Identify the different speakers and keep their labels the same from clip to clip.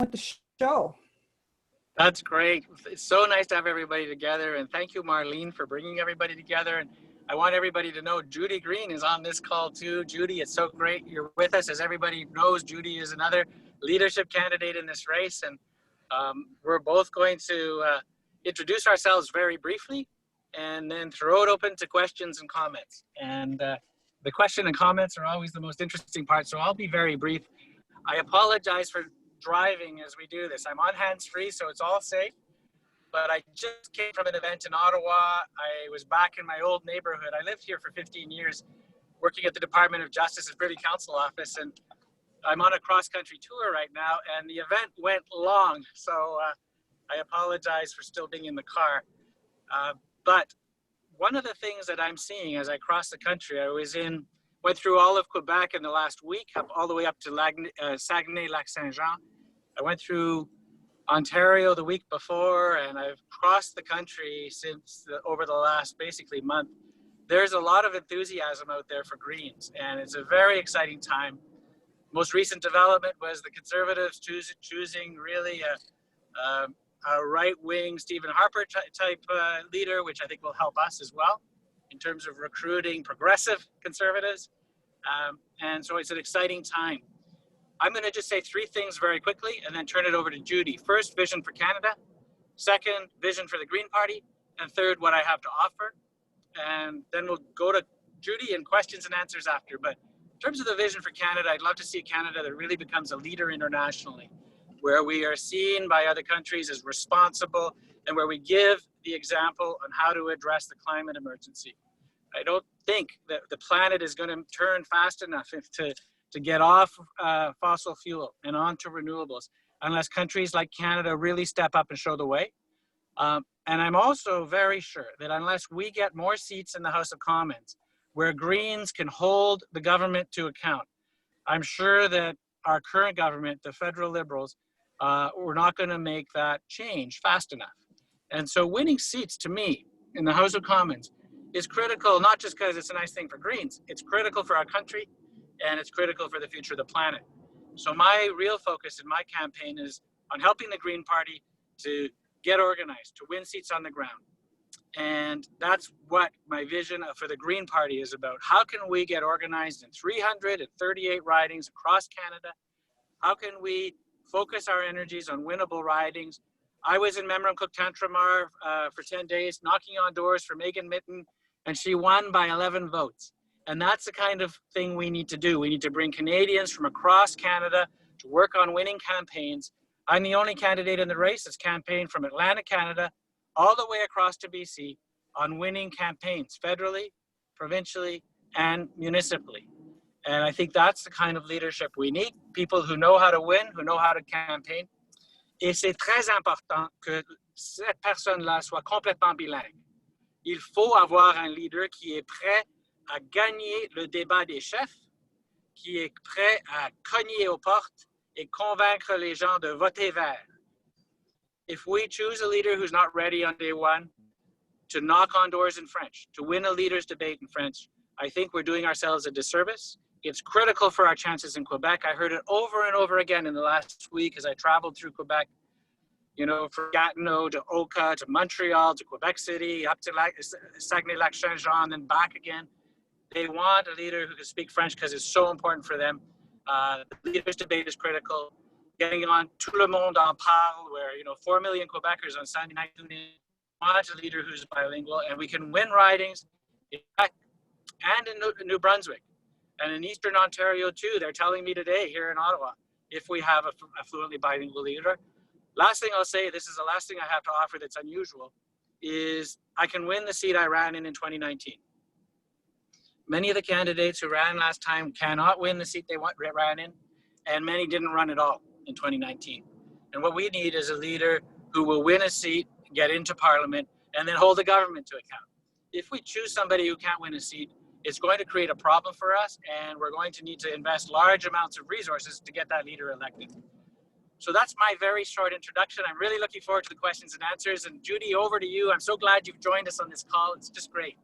Speaker 1: with the show.
Speaker 2: That's great. It's so nice to have everybody together. And thank you, Marlene, for bringing everybody together. And I want everybody to know Judy Green is on this call too. Judy, it's so great you're with us. As everybody knows, Judy is another leadership candidate in this race. And we're both going to introduce ourselves very briefly and then throw it open to questions and comments. And the question and comments are always the most interesting part. So I'll be very brief. I apologize for driving as we do this. I'm on hands-free, so it's all safe. But I just came from an event in Ottawa. I was back in my old neighborhood. I lived here for 15 years, working at the Department of Justice's Privy Council office, and I'm on a cross-country tour right now, and the event went long, so I apologize for still being in the car. But one of the things that I'm seeing as I cross the country, went through all of Quebec in the last week, all the way up to Saguenay-Lac-Saint-Jean. I went through Ontario the week before, and I've crossed the country over the last basically month. There's a lot of enthusiasm out there for Greens, and it's a very exciting time. Most recent development was the Conservatives choosing really a right-wing Stephen Harper type leader, which I think will help us as well in terms of recruiting progressive Conservatives. And so it's an exciting time. I'm going to just say three things very quickly and then turn it over to Judy. First, vision for Canada. Second, vision for the Green Party. And third, what I have to offer. And then we'll go to Judy and questions and answers after. But in terms of the vision for Canada, I'd love to see Canada that really becomes a leader internationally, where we are seen by other countries as responsible and where we give the example on how to address the climate emergency. I don't think that the planet is going to turn fast enough to get off fossil fuel and onto renewables unless countries like Canada really step up and show the way. And I'm also very sure that unless we get more seats in the House of Commons where Greens can hold the government to account, I'm sure that our current government, the federal Liberals, we're not going to make that change fast enough. And so winning seats to me in the House of Commons is critical, not just because it's a nice thing for Greens, it's critical for our country and it's critical for the future of the planet. So my real focus in my campaign is on helping the Green Party to get organized, to win seats on the ground. And that's what my vision for the Green Party is about. How can we get organized in 338 ridings across Canada? How can we focus our energies on winnable ridings? I was in Merner for 10 days, knocking on doors for Megan Mitten, and she won by 11 votes. And that's the kind of thing we need to do. We need to bring Canadians from across Canada to work on winning campaigns. I'm the only candidate in the race that's campaigned from Atlantic, Canada, all the way across to BC on winning campaigns, federally, provincially, and municipally. And I think that's the kind of leadership we need, people who know how to win, who know how to campaign. Et c'est très important que cette personne-là soit complètement bilingue. Il faut avoir un leader qui est prêt à gagner le débat des chefs, qui est prêt à cogner aux portes et convaincre les gens de voter vert. If we choose a leader who's not ready on day one to knock on doors in French, to win a leader's debate in French, I think we're doing ourselves a disservice. It's critical for our chances in Quebec. I heard it over and over again in the last week as I traveled through Quebec, you know, from Gatineau to Oka to Montreal to Quebec City, up to Saguenay-Lac-Saint-Jean, and back again. They want a leader who can speak French because it's so important for them. The leader's debate is critical. Getting on Tout le monde en parle, where, you know, 4 million Quebecers on Sunday night tune in, want a leader who's bilingual, and we can win ridings in Quebec and in New Brunswick. And in Eastern Ontario too, they're telling me today here in Ottawa, if we have a fluently bilingual leader. Last thing I'll say, this is the last thing I have to offer that's unusual, is I can win the seat I ran in 2019. Many of the candidates who ran last time cannot win the seat they ran in, and many didn't run at all in 2019. And what we need is a leader who will win a seat, get into Parliament, and then hold the government to account. If we choose somebody who can't win a seat, it's going to create a problem for us, and we're going to need to invest large amounts of resources to get that leader elected. So that's my very short introduction. I'm really looking forward to the questions and answers. And Judy, over to you. I'm so glad you've joined us on this call. It's just great.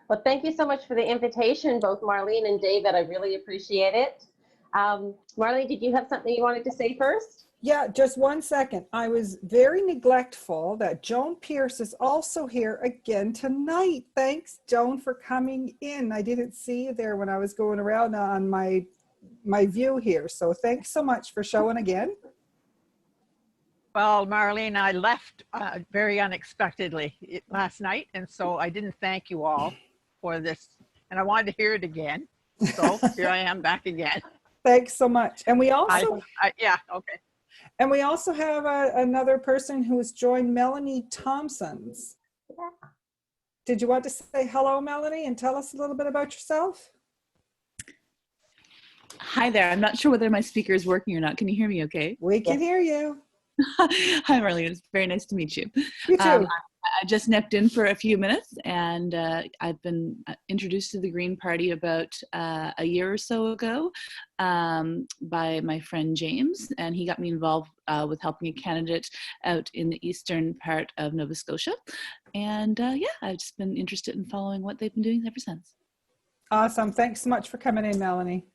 Speaker 3: Well, thank you so much for the invitation, both Marlene and David. I really appreciate it. Marlene, did you have something you wanted to say first?
Speaker 1: Yeah, just 1 second. I was very neglectful that Joan Pierce is also here again tonight. Thanks, Joan, for coming in. I didn't see you there when I was going around on my view here. So thanks so much for showing again.
Speaker 4: Well, Marlene, I left very unexpectedly last night, and so I didn't thank you all for this, and I wanted to hear it again. So here I am back again.
Speaker 1: Thanks so much. And we also
Speaker 4: yeah, okay.
Speaker 1: And we also have another person who has joined, Melanie Thompsons.
Speaker 3: Yeah.
Speaker 1: Did you want to say hello, Melanie, and tell us a little bit about yourself?
Speaker 5: Hi there. I'm not sure whether my speaker is working or not. Can you hear me okay?
Speaker 1: We can hear you.
Speaker 5: Hi, Marlene. It's very nice to meet you.
Speaker 1: You too.
Speaker 5: I just nipped in for a few minutes, and I've been introduced to the Green Party about a year or so ago by my friend James, and he got me involved with helping a candidate out in the eastern part of Nova Scotia. And yeah, I've just been interested in following what they've been doing ever since.
Speaker 1: Awesome. Thanks so much for coming in, Melanie.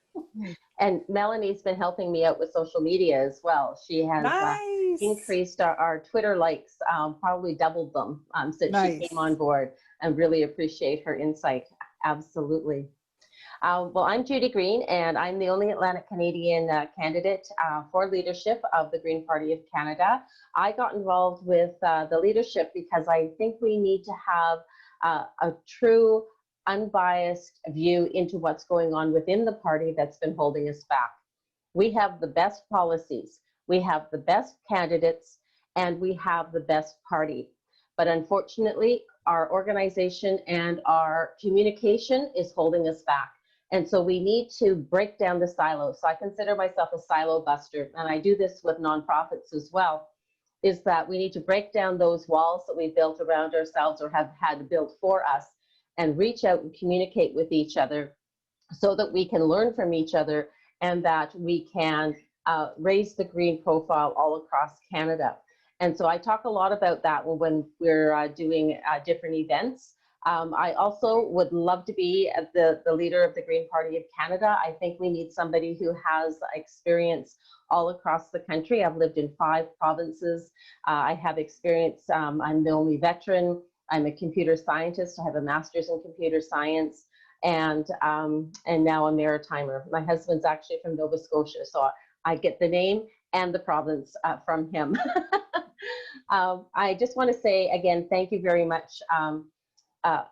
Speaker 3: And Melanie's been helping me out with social media as well. She has
Speaker 1: Nice.
Speaker 3: increased our Twitter likes, probably doubled them since
Speaker 1: Nice.
Speaker 3: she came on board, and really appreciate her insight. Absolutely. Well, I'm Judy Green, and I'm the only Atlantic Canadian candidate for leadership of the Green Party of Canada. I got involved with the leadership because I think we need to have a true, unbiased view into what's going on within the party that's been holding us back. We have the best policies, we have the best candidates, and we have the best party. But unfortunately, our organization and our communication is holding us back. And so we need to break down the silos. So I consider myself a silo buster, and I do this with nonprofits as well, is that we need to break down those walls that we built around ourselves or have had built for us, and reach out and communicate with each other so that we can learn from each other, and that we can raise the green profile all across Canada. And so I talk a lot about that when we're doing different events. I also would love to be the leader of the Green Party of Canada. I think we need somebody who has experience all across the country. I've lived in 5 provinces. I have experience. I'm the only veteran. I'm a computer scientist. I have a master's in computer science, and now a maritimer. My husband's actually from Nova Scotia, so I get the name and the province from him. I just want to say again, thank you very much for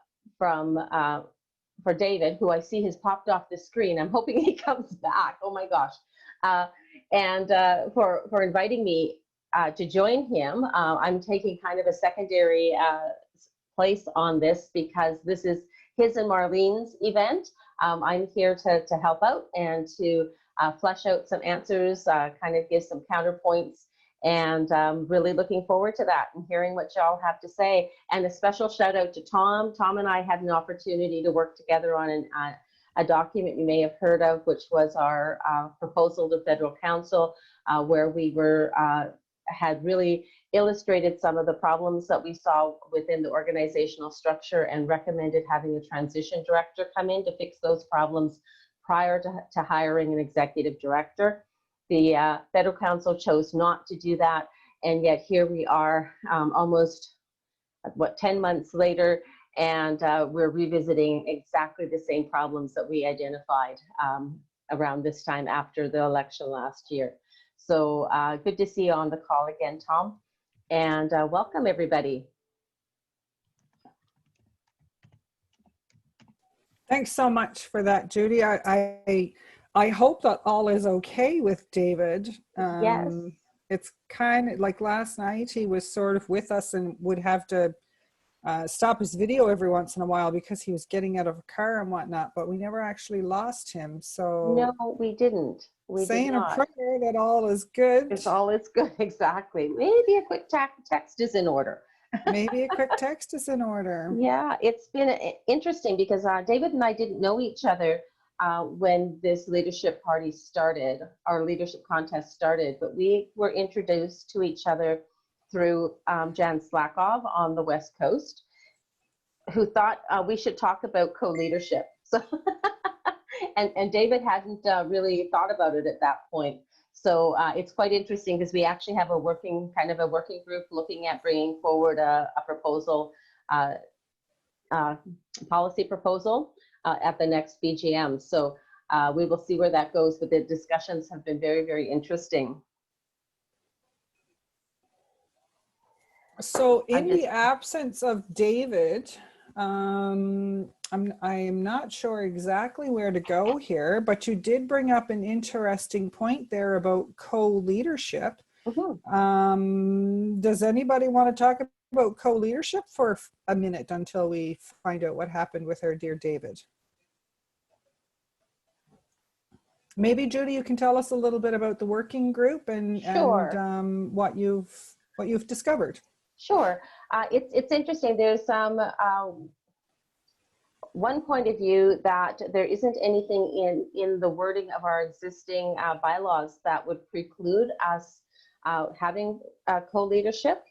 Speaker 3: David, who I see has popped off the screen. I'm hoping he comes back. Oh my gosh. And for inviting me to join him. I'm taking kind of a secondary place on this because this is his and Marlene's event. I'm here to help out and to flesh out some answers, kind of give some counterpoints, and really looking forward to that and hearing what y'all have to say. And a special shout out to Tom. Tom and I had an opportunity to work together on a document you may have heard of, which was our proposal to federal council, where we had really illustrated some of the problems that we saw within the organizational structure and recommended having a transition director come in to fix those problems prior to hiring an executive director. The federal council chose not to do that, and yet here we are almost, 10 months later, and we're revisiting exactly the same problems that we identified around this time after the election last year. So good to see you on the call again, Tom, and welcome everybody.
Speaker 1: Thanks so much for that, Judy. I hope that all is okay with David.
Speaker 3: Yes.
Speaker 1: It's kind of like last night, he was sort of with us and would have to stop his video every once in a while because he was getting out of a car and whatnot, but we never actually lost him. So
Speaker 3: no, we didn't. We
Speaker 1: saying
Speaker 3: did not.
Speaker 1: a prayer that all is good.
Speaker 3: It's all is good, exactly. Maybe a quick text is in order.
Speaker 1: Maybe a quick text is in order.
Speaker 3: Yeah, it's been interesting because David and I didn't know each other when this leadership party started, our leadership contest started, but we were introduced to each other through Jan Slakov on the West Coast, who thought we should talk about co-leadership. So, and David hadn't really thought about it at that point. So it's quite interesting because we actually have a working group looking at bringing forward a proposal, policy proposal at the next BGM. So we will see where that goes, but the discussions have been very, very interesting.
Speaker 1: So in the absence of David, I am not sure exactly where to go here, but you did bring up an interesting point there about co-leadership. Does anybody want to talk about co-leadership for a minute until we find out what happened with our dear David? Maybe Judy, you can tell us a little bit about the working group and,
Speaker 3: Sure.
Speaker 1: and what you've discovered.
Speaker 3: Sure. It's interesting. There's one point of view that there isn't anything in the wording of our existing bylaws that would preclude us having co-leadership.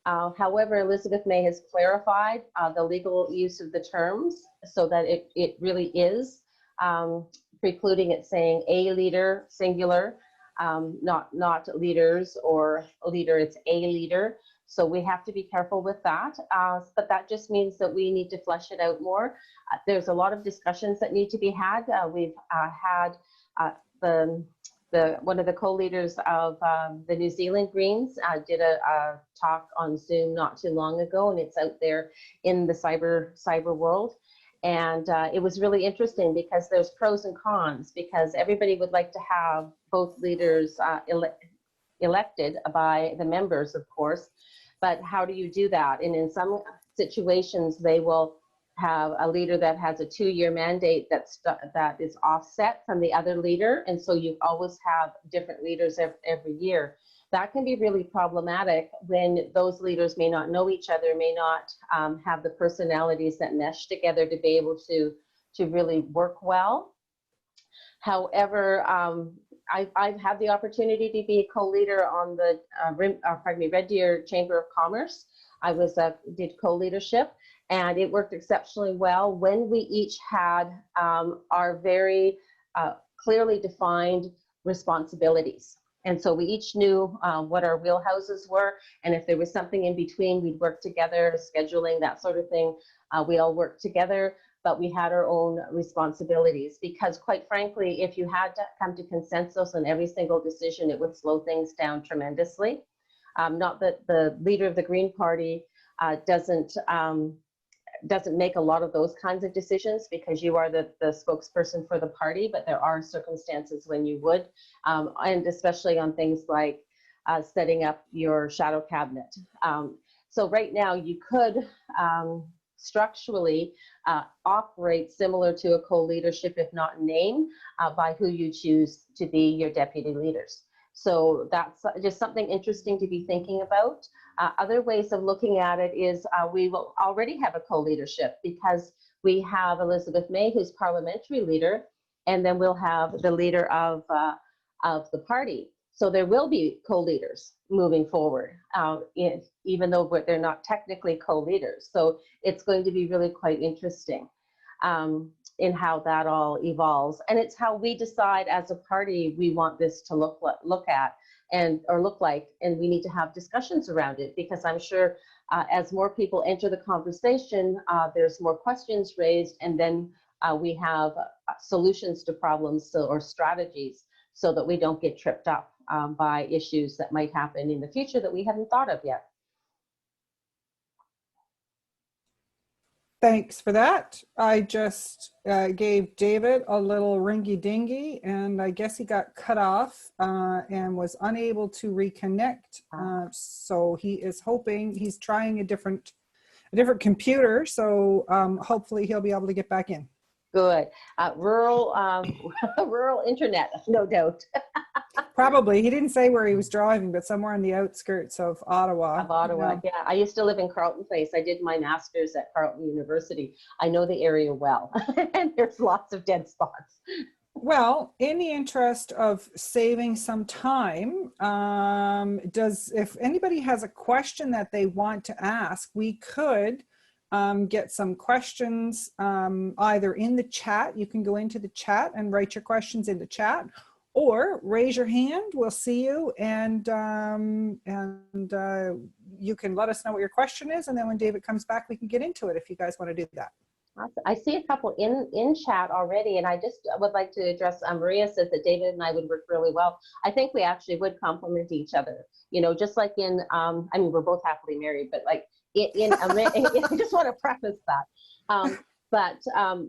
Speaker 3: However, Elizabeth May has clarified the legal use of the terms so that it really is precluding it saying a leader, singular, not leaders or leader, it's a leader. So we have to be careful with that, but that just means that we need to flesh it out more. There's a lot of discussions that need to be had. We've had one of the co-leaders of the New Zealand Greens did a talk on Zoom not too long ago, and it's out there in the cyber world. And it was really interesting because there's pros and cons, because everybody would like to have both leaders elected by the members, of course, but how do you do that? And in some situations, they will have a leader that has a 2-year mandate that is offset from the other leader, and so you always have different leaders every year. That can be really problematic when those leaders may not know each other, may not have the personalities that mesh together to be able to really work well. However, I've had the opportunity to be a co-leader on the Red Deer Chamber of Commerce. I did co-leadership, and it worked exceptionally well when we each had our very clearly defined responsibilities. And so we each knew what our wheelhouses were, and if there was something in between, we'd work together, scheduling, that sort of thing. We all worked together, but we had our own responsibilities, because quite frankly, if you had to come to consensus on every single decision, it would slow things down tremendously. Not that the leader of the Green Party doesn't make a lot of those kinds of decisions, because you are the spokesperson for the party, but there are circumstances when you would, and especially on things like setting up your shadow cabinet. So right now you could structurally operate similar to a co-leadership, if not in name, by who you choose to be your deputy leaders. So that's just something interesting to be thinking about. Other ways of looking at it is we will already have a co-leadership, because we have Elizabeth May, who's parliamentary leader, and then we'll have the leader of the party. So there will be co-leaders moving forward, even though they're not technically co-leaders. So it's going to be really quite interesting in how that all evolves. And it's how we decide as a party we want this to look like, and we need to have discussions around it, because I'm sure as more people enter the conversation, there's more questions raised, and then we have solutions to problems or strategies, so that we don't get tripped up by issues that might happen in the future that we haven't thought of yet.
Speaker 1: Thanks for that. I just gave David a little ringy dingy, and I guess he got cut off and was unable to reconnect. So he is hoping, he's trying a different computer. So hopefully he'll be able to get back in.
Speaker 3: Good. Rural internet, no doubt.
Speaker 1: Probably. He didn't say where he was driving, but somewhere on the outskirts of Ottawa.
Speaker 3: Yeah. I used to live in Carleton Place. I did my master's at Carleton University. I know the area well, and there's lots of dead spots.
Speaker 1: Well, in the interest of saving some time, if anybody has a question that they want to ask, we could get some questions either in the chat. You can go into the chat and write your questions in the chat, or raise your hand. We'll see you, and you can let us know what your question is, and then when David comes back, we can get into it if you guys want to do that.
Speaker 3: Awesome. I see a couple in chat already, and I just would like to address, Maria says that David and I would work really well. I think we actually would complement each other, you know, just like in, I mean, we're both happily married, but like I just want to preface that.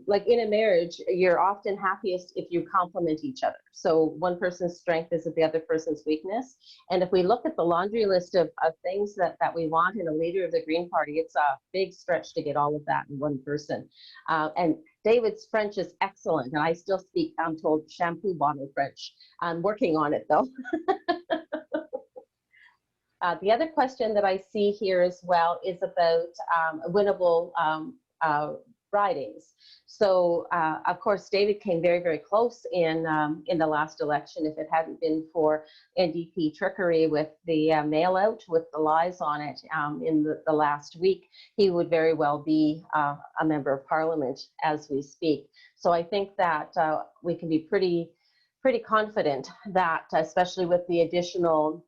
Speaker 3: Like in a marriage, you're often happiest if you complement each other. So one person's strength is the other person's weakness. And if we look at the laundry list of things that we want in a leader of the Green Party, it's a big stretch to get all of that in one person. And David's French is excellent. And I still speak, I'm told, shampoo bottle French. I'm working on it though. The other question that I see here as well is about winnable writings. So of course, David came very, very close in the last election. If it hadn't been for NDP trickery with the mail out with the lies on it in the last week, he would very well be a member of Parliament as we speak. So I think that we can be pretty confident that, especially with the additional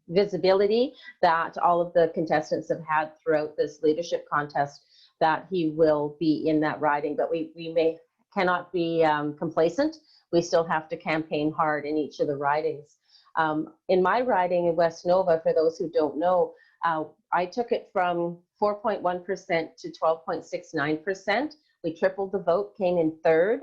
Speaker 3: visibility that all of the contestants have had throughout this leadership contest, that he will be in that riding. But we cannot be complacent. We still have to campaign hard in each of the ridings. In my riding in West Nova, for those who don't know, I took it from 4.1% to 12.69%. We tripled the vote, came in third,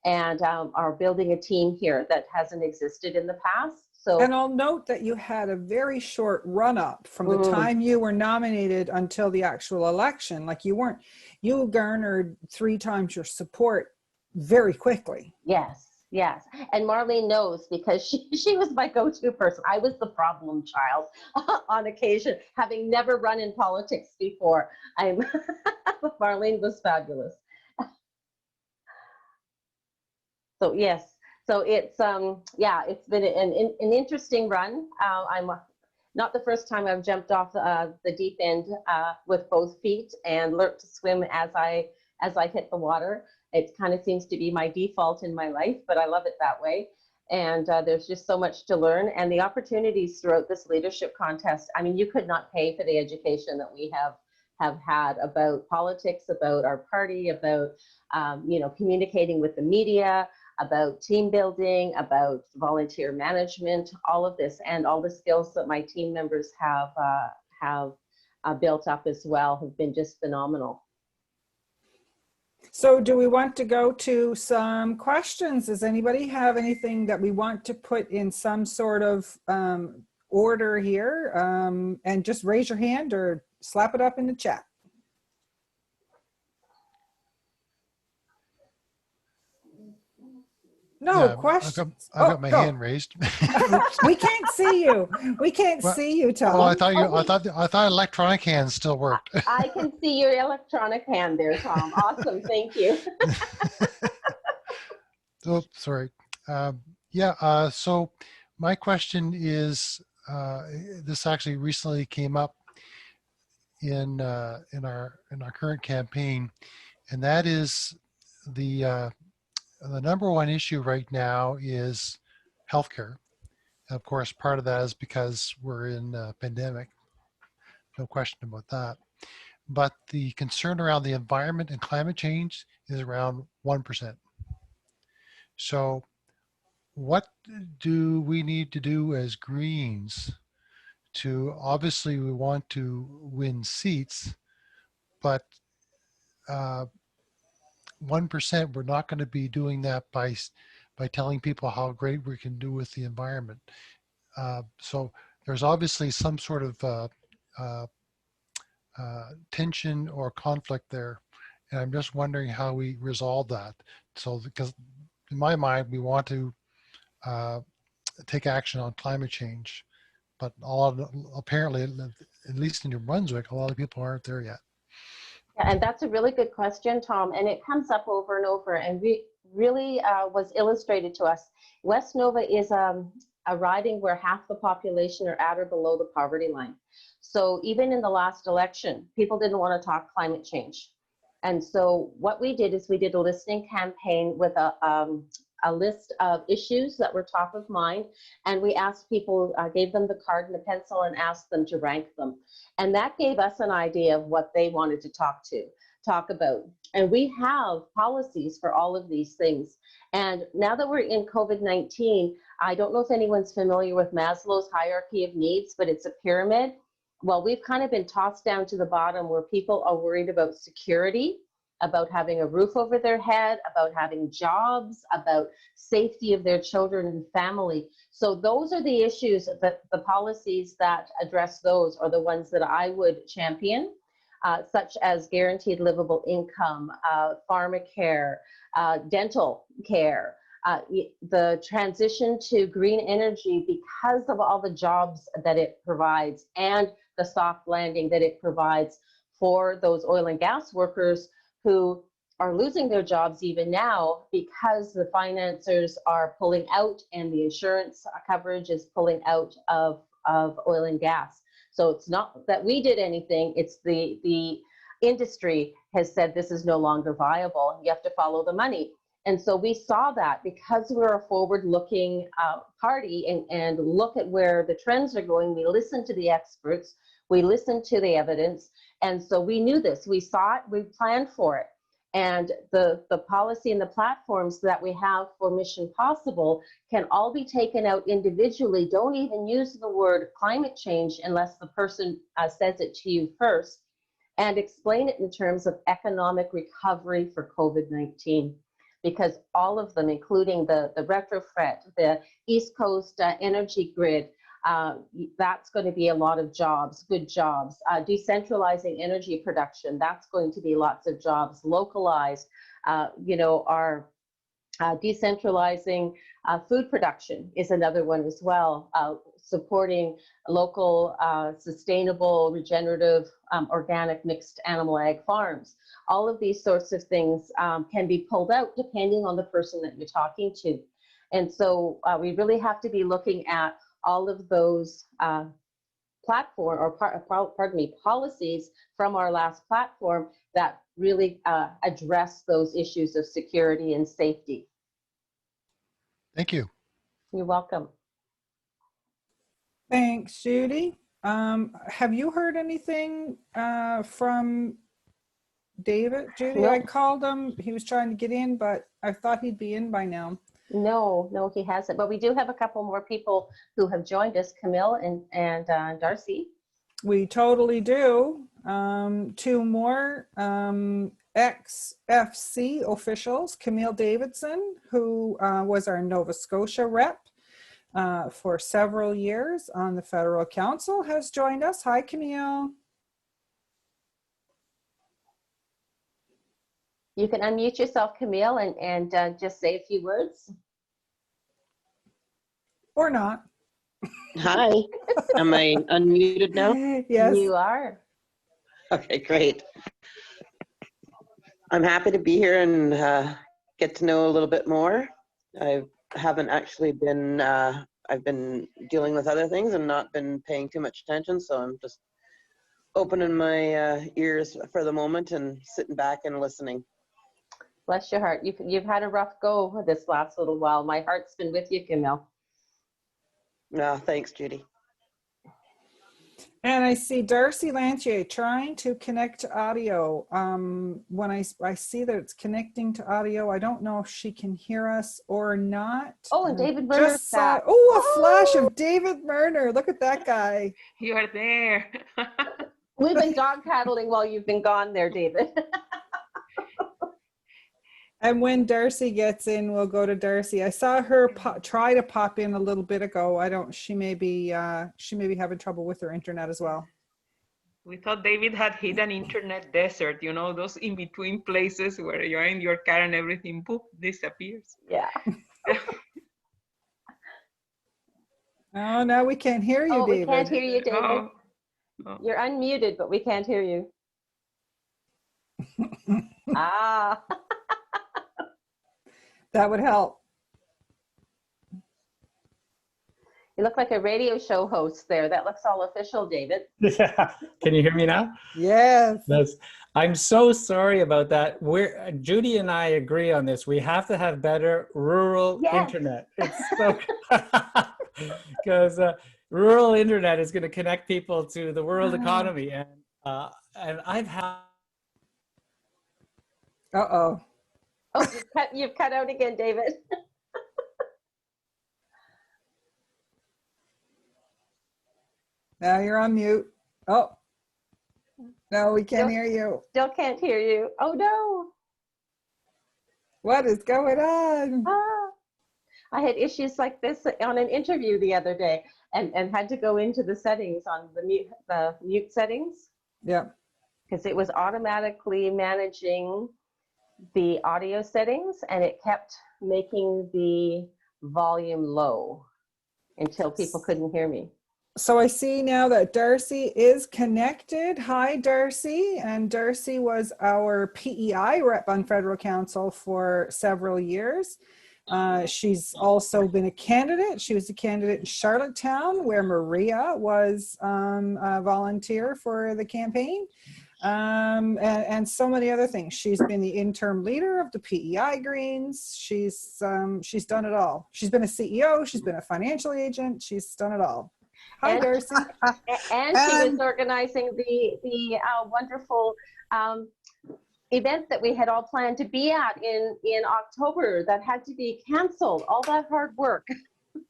Speaker 3: and are building a team here that hasn't existed in the past. So,
Speaker 1: and I'll note that you had a very short run up from the time you were nominated until the actual election. Like you garnered 3 times your support very quickly.
Speaker 3: Yes. And Marlene knows, because she was my go-to person. I was the problem child on occasion, having never run in politics before. Marlene was fabulous. So yes. So it's it's been an interesting run. I'm not the first time I've jumped off the deep end with both feet and learned to swim as I hit the water. It kind of seems to be my default in my life, but I love it that way. And there's just so much to learn, and the opportunities throughout this leadership contest. I mean, you could not pay for the education that we have had about politics, about our party, about communicating with the media, about team building, about volunteer management, all of this, and all the skills that my team members have built up as well have been just phenomenal.
Speaker 1: So do we want to go to some questions? Does anybody have anything that we want to put in some sort of order here? And just raise your hand or slap it up in the chat. No questions.
Speaker 6: I got my hand raised.
Speaker 1: We can't see you. We can't see you, Tom.
Speaker 6: Oh, I thought electronic hands still worked.
Speaker 3: I can see your electronic hand there, Tom. Awesome, thank you.
Speaker 6: Oh, sorry. So my question is, this actually recently came up in our current campaign, and that is the number one issue right now is healthcare. Of course, part of that is because we're in a pandemic. No question about that. But the concern around the environment and climate change is around 1%. So what do we need to do as Greens to, obviously we want to win seats, but 1%, we're not going to be doing that by telling people how great we can do with the environment. So there's obviously some sort of tension or conflict there. And I'm just wondering how we resolve that. So, because in my mind, we want to take action on climate change, but apparently, at least in New Brunswick, a lot of people aren't there yet.
Speaker 3: Yeah, and that's a really good question, Tom, and it comes up over and over, and really was illustrated to us. West Nova is a riding where half the population are at or below the poverty line. So even in the last election, people didn't want to talk climate change. And so what we did is we did a listening campaign with a list of issues that were top of mind, and we asked people, gave them the card and the pencil and asked them to rank them. And that gave us an idea of what they wanted to talk about. And we have policies for all of these things. And now that we're in COVID-19, I don't know if anyone's familiar with Maslow's hierarchy of needs, but it's a pyramid. Well, we've kind of been tossed down to the bottom where people are worried about security, about having a roof over their head, about having jobs, about safety of their children and family. So those are the issues that the policies that address those are the ones that I would champion, such as guaranteed livable income, pharmacare, dental care, the transition to green energy because of all the jobs that it provides and the soft landing that it provides for those oil and gas workers who are losing their jobs even now because the financiers are pulling out and the insurance coverage is pulling out of oil and gas. So it's not that we did anything, it's the industry has said this is no longer viable. You have to follow the money. And so we saw that because we're a forward-looking party and look at where the trends are going, we listen to the experts, we listen to the evidence, and so we knew this, we saw it, we planned for it. And the policy and the platforms that we have for Mission Possible can all be taken out individually. Don't even use the word climate change unless the person says it to you first, and explain it in terms of economic recovery for COVID-19. Because all of them, including the retrofit, the East Coast energy grid, that's going to be a lot of jobs, good jobs. Decentralizing energy production, that's going to be lots of jobs. Localized, our decentralizing food production is another one as well. Supporting local, sustainable, regenerative, organic, mixed animal ag farms. All of these sorts of things can be pulled out depending on the person that you're talking to. And so we really have to be looking at all of those policies from our last platform that really address those issues of security and safety.
Speaker 6: Thank you.
Speaker 3: You're welcome.
Speaker 1: Thanks, Judy. Have you heard anything from David, Judy?
Speaker 3: No.
Speaker 1: I called him. He was trying to get in, but I thought he'd be in by now.
Speaker 3: No, he hasn't. But we do have a couple more people who have joined us, Camille and Darcy.
Speaker 1: We totally do. Two more ex-FC officials, Camille Davidson, who was our Nova Scotia rep for several years on the Federal Council, has joined us. Hi, Camille.
Speaker 3: You can unmute yourself, Camille, and just say a few words.
Speaker 1: Or not.
Speaker 7: Hi, am I unmuted now?
Speaker 1: Yes.
Speaker 3: You are.
Speaker 7: Okay, great. I'm happy to be here and get to know a little bit more. I haven't actually been, I've been dealing with other things and not been paying too much attention, so I'm just opening my ears for the moment and sitting back and listening.
Speaker 3: Bless your heart. You've had a rough go this last little while. My heart's been with you, Camille.
Speaker 7: Thanks, Judy.
Speaker 1: And I see Darcy Lantier trying to connect to audio. When I see that it's connecting to audio, I don't know if she can hear us or not.
Speaker 3: Oh, and David Merner.
Speaker 1: Oh, a flash of David Merner. Look at that guy.
Speaker 8: You are there.
Speaker 3: We've been dog paddling while you've been gone there, David.
Speaker 1: And when Darcy gets in, we'll go to Darcy. I saw her try to pop in a little bit ago. She may be having trouble with her internet as well.
Speaker 8: We thought David had hit an internet desert, those in-between places where you're in your car and everything, boop, disappears.
Speaker 3: Yeah.
Speaker 1: Oh, no, we can't hear you, David.
Speaker 3: We can't hear you, David.
Speaker 8: Oh.
Speaker 3: You're unmuted, but we can't hear you. Ah.
Speaker 1: That would help.
Speaker 3: You look like a radio show host there. That looks all official, David.
Speaker 9: Yeah. Can you hear me now?
Speaker 1: Yes.
Speaker 9: That's,
Speaker 2: I'm so sorry about that. Judy and I agree on this. We have to have better rural
Speaker 3: Yes.
Speaker 2: internet. It's so because rural internet is going to connect people to the world economy, and I've had.
Speaker 1: Uh-oh.
Speaker 3: Oh, you've cut out again, David.
Speaker 1: Now you're on mute. Oh, no, we can't hear you.
Speaker 3: Still can't hear you. Oh, no.
Speaker 1: What is going on?
Speaker 3: Ah. I had issues like this on an interview the other day and had to go into the settings on the mute settings.
Speaker 1: Yeah.
Speaker 3: Because it was automatically managing the audio settings and it kept making the volume low until people couldn't hear me.
Speaker 1: So I see now that Darcy is connected. Hi, Darcy. And Darcy was our PEI rep on Federal Council for several years. She's also been a candidate. She was a candidate in Charlottetown, where Maria was a volunteer for the campaign. And so many other things. She's been the interim leader of the PEI Greens. She's done it all. She's been a CEO. She's been a financial agent. She's done it all. Hi, Darcy.
Speaker 3: And she was organizing the wonderful event that we had all planned to be at in October that had to be canceled. All that hard work.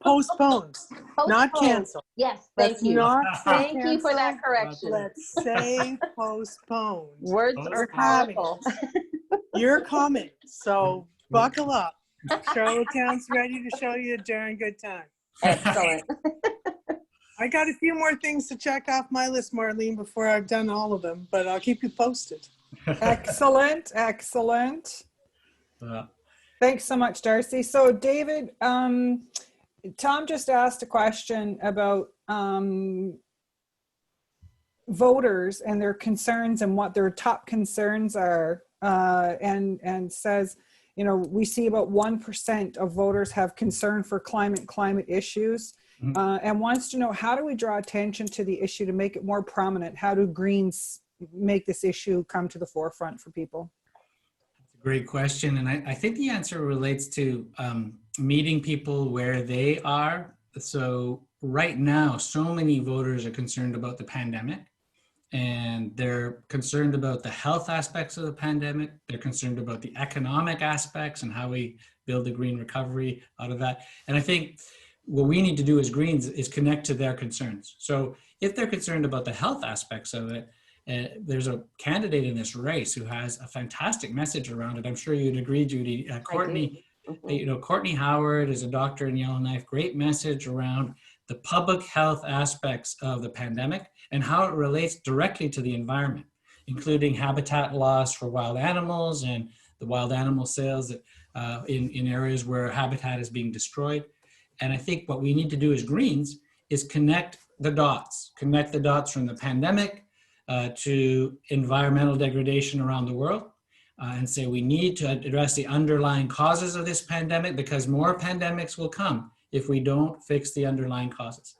Speaker 9: Postponed, not canceled.
Speaker 3: Yes, thank you. Thank you for that correction.
Speaker 9: Let's say postponed.
Speaker 3: Words are powerful.
Speaker 9: You're coming, so buckle up. Charlottetown's ready to show you a darn good time.
Speaker 3: Excellent.
Speaker 9: I got a few more things to check off my list, Marlene, before I've done all of them, but I'll keep you posted.
Speaker 1: Excellent, excellent. Thanks so much, Darcy. So David, Tom just asked a question about voters and their concerns and what their top concerns are, and says, you know, we see about 1% of voters have concern for climate issues, and wants to know, how do we draw attention to the issue to make it more prominent? How do Greens make this issue come to the forefront for people?
Speaker 2: That's a great question. And I think the answer relates to meeting people where they are. So right now, so many voters are concerned about the pandemic, and they're concerned about the health aspects of the pandemic. They're concerned about the economic aspects and how we build a green recovery out of that. And I think what we need to do as Greens is connect to their concerns. So if they're concerned about the health aspects of it, there's a candidate in this race who has a fantastic message around it. I'm sure you'd agree, Judy. Courtney, you know, Courtney Howard is a doctor in Yellowknife. Great message around the public health aspects of the pandemic and how it relates directly to the environment, including habitat loss for wild animals and the wild animal sales that, in areas where habitat is being destroyed. And I think what we need to do as Greens is connect the dots from the pandemic to environmental degradation around the world, and say we need to address the underlying causes of this pandemic, because more pandemics will come if we don't fix the underlying causes.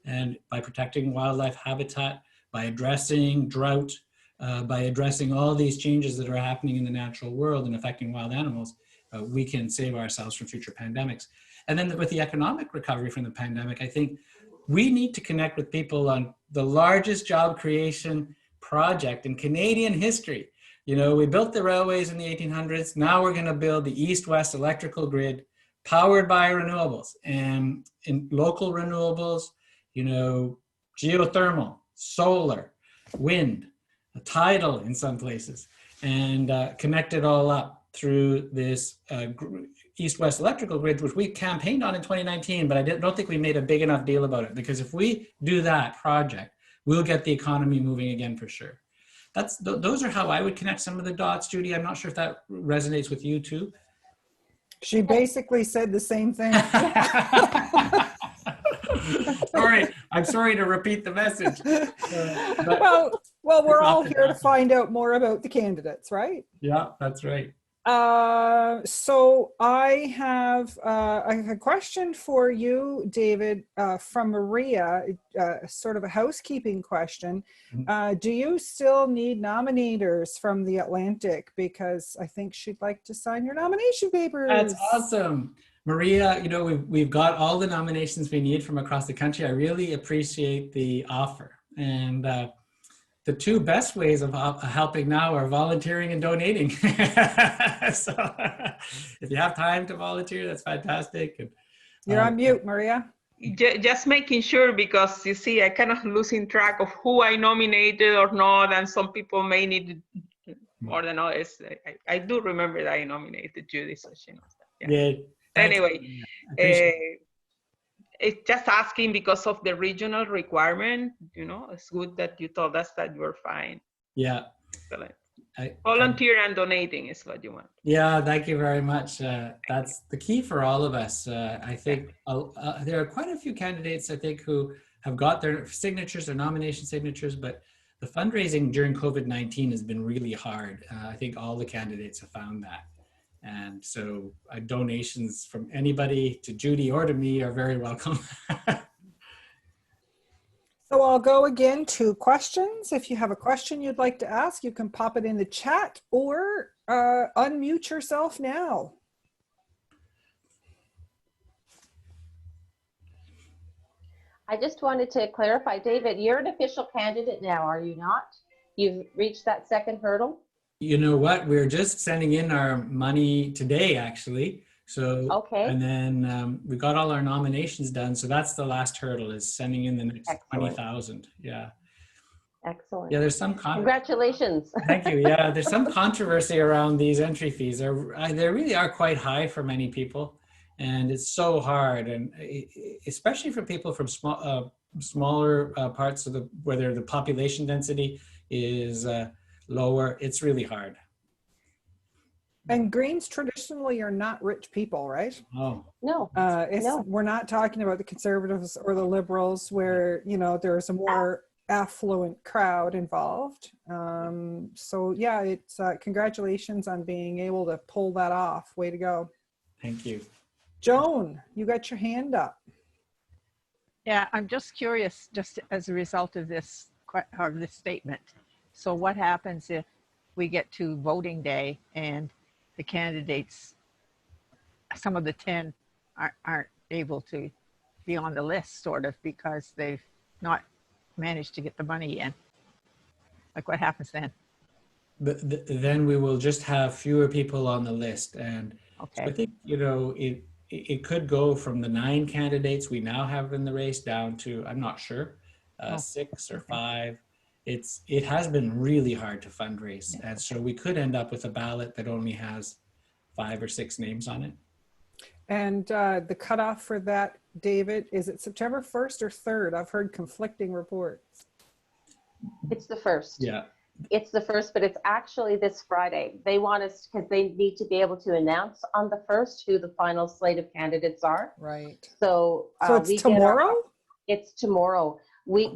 Speaker 2: And by protecting wildlife habitat, by addressing drought, by addressing all these changes that are happening in the natural world and affecting wild animals, we can save ourselves from future pandemics. And then with the economic recovery from the pandemic, I think we need to connect with people on the largest job creation project in Canadian history. You know, we built the railways in the 1800s. Now we're going to build the east-west electrical grid powered by renewables, and in local renewables, you know, geothermal, solar, wind, tidal in some places, and connect it all up through this east-west electrical grid, which we campaigned on in 2019, but I don't think we made a big enough deal about it, because if we do that project, we'll get the economy moving again for sure. Those are how I would connect some of the dots, Judy. I'm not sure if that resonates with you too.
Speaker 1: She basically said the same thing.
Speaker 2: I'm sorry to repeat the message.
Speaker 1: Well, we're all here to find out more about the candidates, right?
Speaker 2: Yeah, that's right.
Speaker 1: So I have a question for you, David, from Maria, sort of a housekeeping question. Do you still need nominators from the Atlantic? Because I think she'd like to sign your nomination papers.
Speaker 2: That's awesome. Maria, you know, we've got all the nominations we need from across the country. I really appreciate the offer. And the two best ways of helping now are volunteering and donating. So if you have time to volunteer, that's fantastic. And,
Speaker 1: you're on mute, Maria.
Speaker 8: Just making sure, because you see, I kind of losing track of who I nominated or not, and some people may need more than others. I do remember that I nominated Judy, so she knows that. Yeah. Anyway, it's just asking because of the regional requirement. You know, it's good that you told us that you're fine.
Speaker 2: Yeah.
Speaker 8: Excellent. Volunteer and donating is what you want.
Speaker 2: Yeah, thank you very much. That's the key for all of us. I think there are quite a few candidates, I think, who have got their signatures, their nomination signatures, but the fundraising during COVID-19 has been really hard. I think all the candidates have found that. And so donations from anybody to Judy or to me are very welcome.
Speaker 1: So I'll go again to questions. If you have a question you'd like to ask, you can pop it in the chat or unmute yourself now.
Speaker 3: I just wanted to clarify, David, you're an official candidate now, are you not? You've reached that second hurdle?
Speaker 2: You know what? We're just sending in our money today, actually. So,
Speaker 3: okay.
Speaker 2: And then we got all our nominations done. So that's the last hurdle, is sending in the next 20,000. Yeah.
Speaker 3: Excellent.
Speaker 2: Yeah, there's some
Speaker 3: congratulations.
Speaker 2: Thank you. Yeah, there's some controversy around these entry fees. They really are quite high for many people, and it's so hard, and especially for people from smaller parts of where the population density is lower. It's really hard.
Speaker 1: And Greens traditionally are not rich people, right?
Speaker 2: Oh.
Speaker 3: No.
Speaker 1: We're not talking about the Conservatives or the Liberals, where, you know, there's a more affluent crowd involved. So yeah, it's congratulations on being able to pull that off. Way to go.
Speaker 2: Thank you.
Speaker 1: Joan, you got your hand up.
Speaker 4: Yeah, I'm just curious, just as a result of this statement. So what happens if we get to voting day and the candidates, some of the 10 aren't able to be on the list, sort of, because they've not managed to get the money in? Like, what happens then?
Speaker 2: Then we will just have fewer people on the list. And
Speaker 4: okay.
Speaker 2: So I think, you know, it could go from the 9 candidates we now have in the race down to, I'm not sure, 6 or 5. It has been really hard to fundraise. And so we could end up with a ballot that only has 5 or 6 names on it.
Speaker 1: And the cutoff for that, David, is it September 1st or 3rd? I've heard conflicting reports.
Speaker 3: It's the 1st.
Speaker 2: Yeah.
Speaker 3: It's the 1st, but it's actually this Friday. They want us, because they need to be able to announce on the 1st who the final slate of candidates are.
Speaker 1: Right.
Speaker 3: So
Speaker 1: it's tomorrow?
Speaker 3: It's tomorrow. We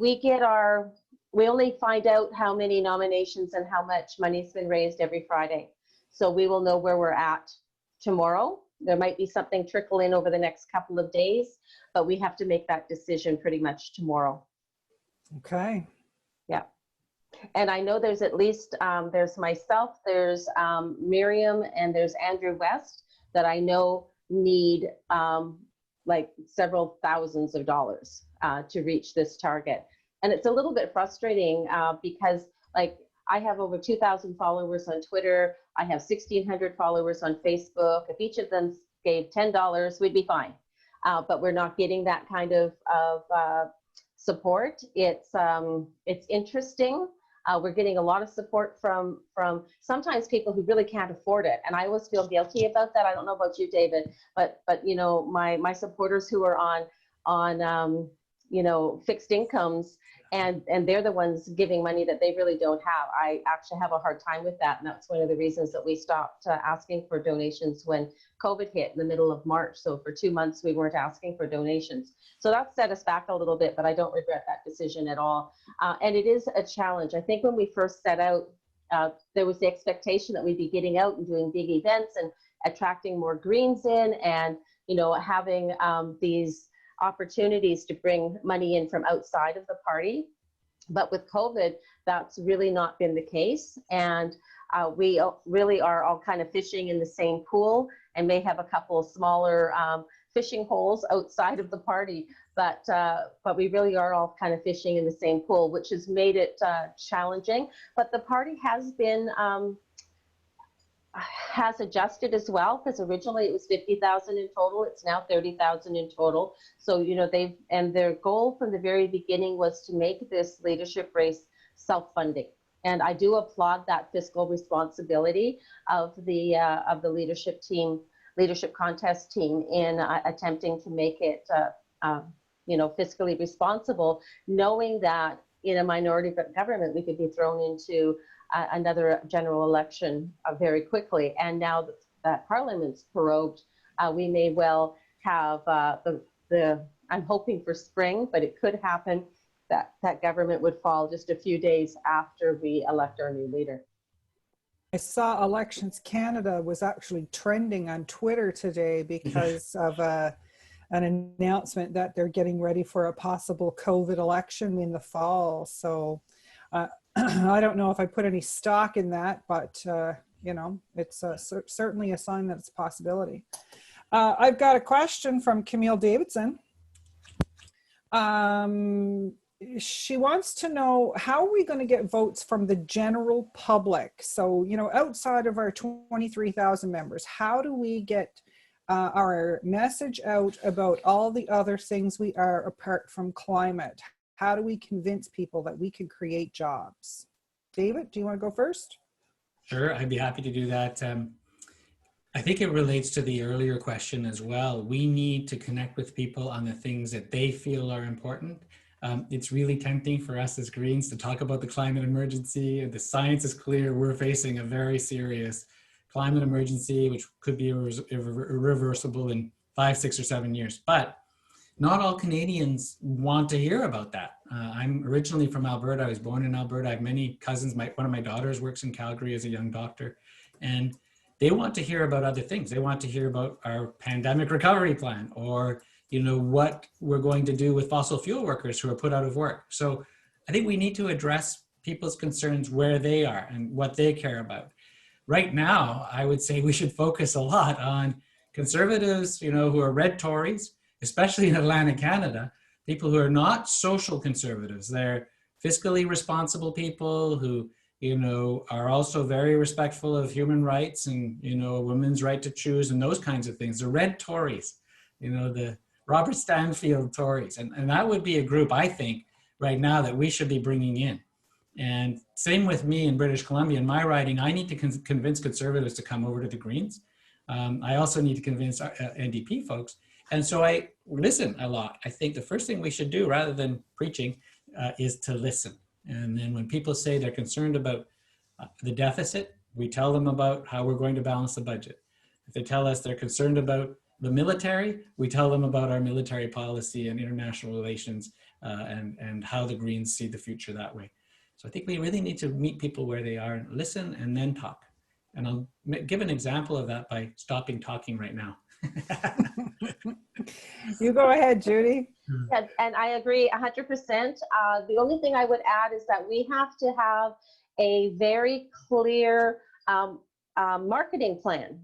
Speaker 3: only find out how many nominations and how much money's been raised every Friday. So we will know where we're at tomorrow. There might be something trickle in over the next couple of days, but we have to make that decision pretty much tomorrow.
Speaker 1: Okay.
Speaker 3: Yeah. And I know there's at least, there's myself, there's Miriam, and there's Andrew West that I know need like several thousands of dollars to reach this target. And it's a little bit frustrating because, like, I have over 2,000 followers on Twitter. I have 1,600 followers on Facebook. If each of them gave $10, we'd be fine. But we're not getting that kind of support. It's interesting. We're getting a lot of support from sometimes people who really can't afford it. And I always feel guilty about that. I don't know about you, David, but you know, my supporters who are on you know, fixed incomes, and they're the ones giving money that they really don't have. I actually have a hard time with that. And that's one of the reasons that we stopped asking for donations when COVID hit in the middle of March. So for 2 months, we weren't asking for donations. So that set us back a little bit, but I don't regret that decision at all. And it is a challenge. I think when we first set out there was the expectation that we'd be getting out and doing big events and attracting more Greens in, and having these opportunities to bring money in from outside of the party. But with COVID, that's really not been the case. And we really are all kind of fishing in the same pool, and may have a couple of smaller fishing holes outside of the party. But we really are all kind of fishing in the same pool, which has made it challenging. But the party has been has adjusted as well, because originally it was 50,000 in total. It's now 30,000 in total. So and their goal from the very beginning was to make this leadership race self-funding. And I do applaud that fiscal responsibility of the leadership contest team in attempting to make it fiscally responsible, knowing that in a minority government we could be thrown into another general election very quickly. And now that Parliament's prorogued, we may well have I'm hoping for spring, but it could happen that government would fall just a few days after we elect our new leader.
Speaker 1: I saw Elections Canada was actually trending on Twitter today because of an announcement that they're getting ready for a possible COVID election in the fall. So I don't know if I put any stock in that, but it's certainly a sign that it's a possibility. I've got a question from Camille Davidson. She wants to know, how are we going to get votes from the general public? So, outside of our 23,000 members, how do we get our message out about all the other things we are apart from climate? How do we convince people that we can create jobs? David, do you want to go first?
Speaker 10: Sure, I'd be happy to do that. I think it relates to the earlier question as well. We need to connect with people on the things that they feel are important. It's really tempting for us as Greens to talk about the climate emergency. The science is clear. We're facing a very serious climate emergency, which could be irreversible in 5, 6, or 7 years. But not all Canadians want to hear about that. I'm originally from Alberta. I was born in Alberta. I have many cousins. One of my daughters works in Calgary as a young doctor. And they want to hear about other things. They want to hear about our pandemic recovery plan, or what we're going to do with fossil fuel workers who are put out of work. So I think we need to address people's concerns where they are and what they care about. Right now, I would say we should focus a lot on conservatives, who are red Tories, especially in Atlantic Canada, people who are not social conservatives. They're fiscally responsible people who, are also very respectful of human rights and, a woman's right to choose and those kinds of things. The red Tories, the Robert Stanfield Tories. And that would be a group, I think, right now that we should be bringing in. And same with me in British Columbia. In my riding, I need to convince conservatives to come over to the Greens. I also need to convince NDP folks. And so I listen a lot. I think the first thing we should do, rather than preaching, is to listen. And then when people say they're concerned about the deficit, we tell them about how we're going to balance the budget. If they tell us they're concerned about the military, we tell them about our military policy and international relations and how the Greens see the future that way. So I think we really need to meet people where they are and listen and then talk. And I'll give an example of that by stopping talking right now.
Speaker 1: You go ahead, Judy.
Speaker 3: Yeah, and I agree 100%. The only thing I would add is that we have to have a very clear marketing plan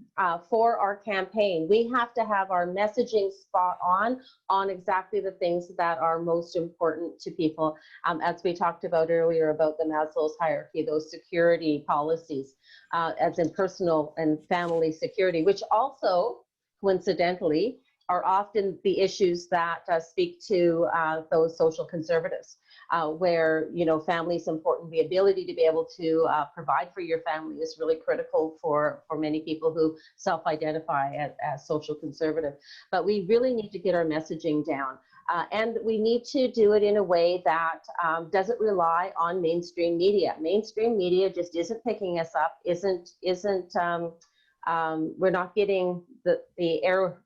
Speaker 3: for our campaign. We have to have our messaging spot on exactly the things that are most important to people. As we talked about earlier about the Maslow's hierarchy, those security policies, as in personal and family security, which also coincidentally are often the issues that speak to those social conservatives, where family is important. The ability to be able to provide for your family is really critical for many people who self-identify as social conservative. But we really need to get our messaging down, and we need to do it in a way that doesn't rely on mainstream media. Mainstream media just isn't picking us up. We're not getting the air.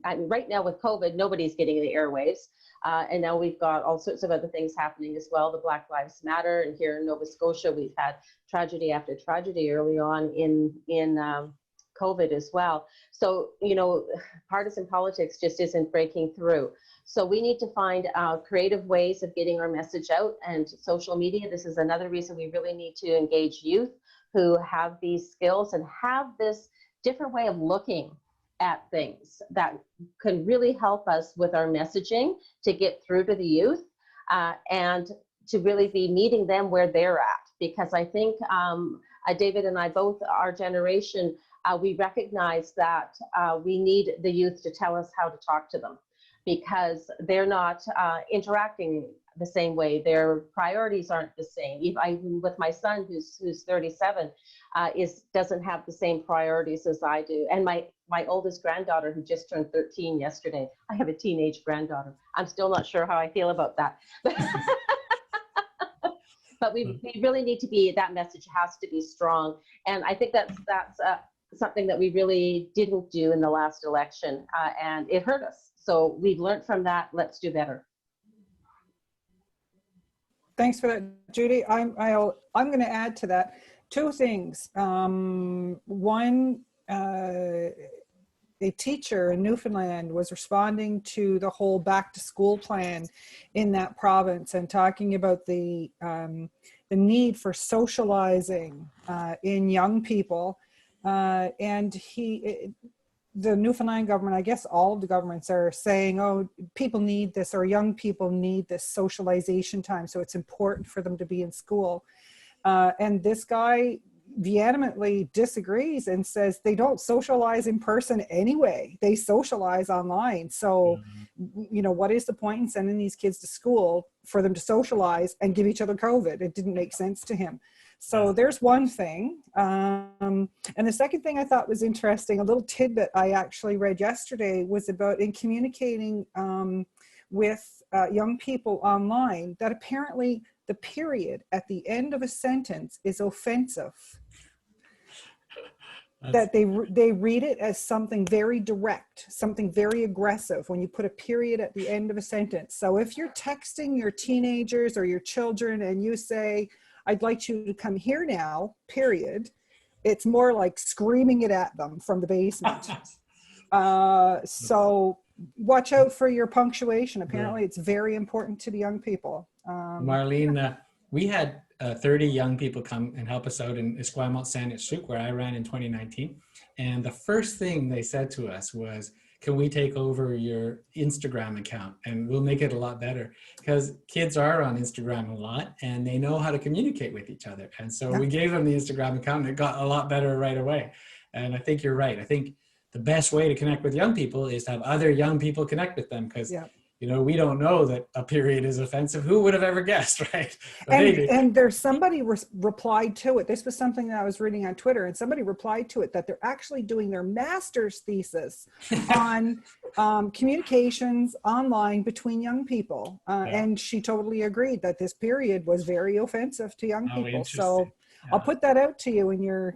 Speaker 3: Right now with COVID, nobody's getting the airwaves. And now we've got all sorts of other things happening as well. The Black Lives Matter, and here in Nova Scotia, we've had tragedy after tragedy early on in COVID as well. So, you know, partisan politics just isn't breaking through. So we need to find creative ways of getting our message out, and social media. This is another reason we really need to engage youth who have these skills and have this different way of looking at things that can really help us with our messaging to get through to the youth and to really be meeting them where they're at. Because I think David and I both, our generation, we recognize that we need the youth to tell us how to talk to them, because they're not interacting the same way. Their priorities aren't the same. Even with my son, who's 37, doesn't have the same priorities as I do. And my oldest granddaughter, who just turned 13 yesterday, I have a teenage granddaughter. I'm still not sure how I feel about that. But we really need to be, that message has to be strong. And I think that's something that we really didn't do in the last election, and it hurt us. So we've learned from that. Let's do better.
Speaker 1: Thanks for that, Judy. I'm going to add to that two things. One, a teacher in Newfoundland was responding to the whole back to school plan in that province and talking about the need for socializing in young people. And the Newfoundland government, I guess all of the governments are saying, oh, people need this, or young people need this socialization time, so it's important for them to be in school. And this guy vehemently disagrees and says they don't socialize in person anyway. They socialize online. So, you know, what is the point in sending these kids to school for them to socialize and give each other COVID? It didn't make sense to him. So there's one thing. And the second thing I thought was interesting, a little tidbit I actually read yesterday, was about in communicating with young people online, that apparently the period at the end of a sentence is offensive. That they read it as something very direct, something very aggressive when you put a period at the end of a sentence. So if you're texting your teenagers or your children and you say, I'd like you to come here now, period, it's more like screaming it at them from the basement. So watch out for your punctuation. Apparently it's very important to the young people.
Speaker 10: Marlene, we had 30 young people come and help us out in Esquimalt Saanich, where I ran in 2019. And the first thing they said to us was, can we take over your Instagram account and we'll make it a lot better? Because kids are on Instagram a lot and they know how to communicate with each other. And so we gave them the Instagram account and it got a lot better right away. And I think you're right. I think the best way to connect with young people is to have other young people connect with them, because you know, we don't know that a period is offensive. Who would have ever guessed, right?
Speaker 1: And there's somebody replied to it. This was something that I was reading on Twitter, and somebody replied to it that they're actually doing their master's thesis on communications online between young people. And she totally agreed that this period was very offensive to young people. So I'll put that out to you in your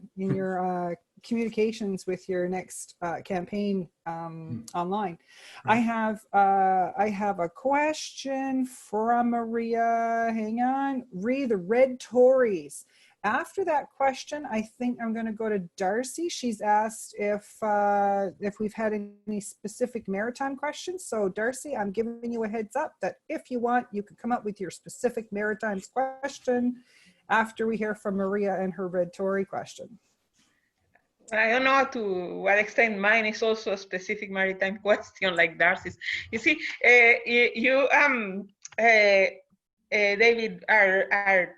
Speaker 1: communications with your next campaign online. I have a question from Maria. Hang on. The Red Tories. After that question, I think I'm going to go to Darcy. She's asked if we've had any specific maritime questions. So Darcy, I'm giving you a heads up that if you want, you could come up with your specific maritime question after we hear from Maria and her Red Tory question.
Speaker 8: I don't know to what extent mine is also a specific maritime question like Darcy's. You see, David, are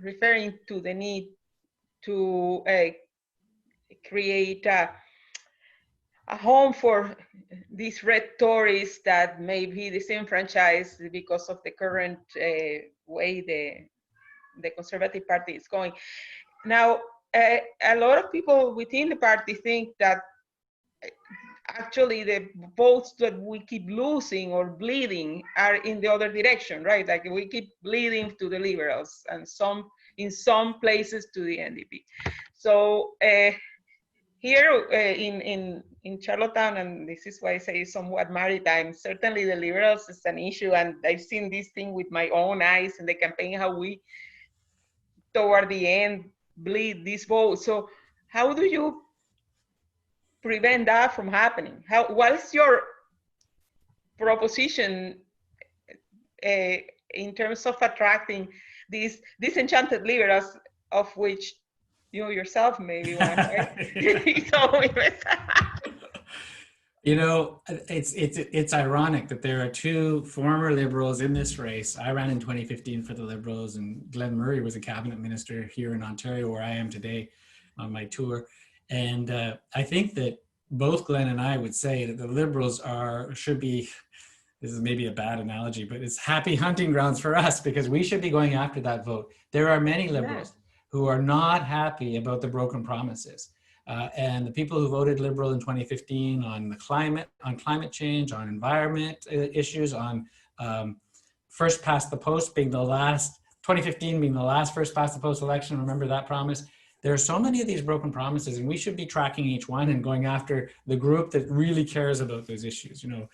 Speaker 8: referring to the need to create a home for these red Tories that may be disenfranchised because of the current way the Conservative Party is going. Now, a lot of people within the party think that actually the votes that we keep losing or bleeding are in the other direction, right? Like we keep bleeding to the Liberals and in some places to the NDP. So here in Charlottetown, and this is why I say somewhat maritime, certainly the liberals is an issue, and I've seen this thing with my own eyes in the campaign, how we, toward the end, bleed this vote. So how do you prevent that from happening? What is your proposition in terms of attracting these disenchanted liberals, of which you yourself may be one, right? So,
Speaker 10: you know, it's ironic that there are two former liberals in this race. I ran in 2015 for the Liberals, and Glenn Murray was a cabinet minister here in Ontario, where I am today on my tour. And I think that both Glenn and I would say that the Liberals should be, this is maybe a bad analogy, but it's happy hunting grounds for us, because we should be going after that vote. There are many Liberals who are not happy about the broken promises. And the people who voted Liberal in 2015 on the climate change, on environment issues, on first past the post being the last, 2015 being the last first past the post election, remember that promise? There are so many of these broken promises, and we should be tracking each one and going after the group that really cares about those issues. You know,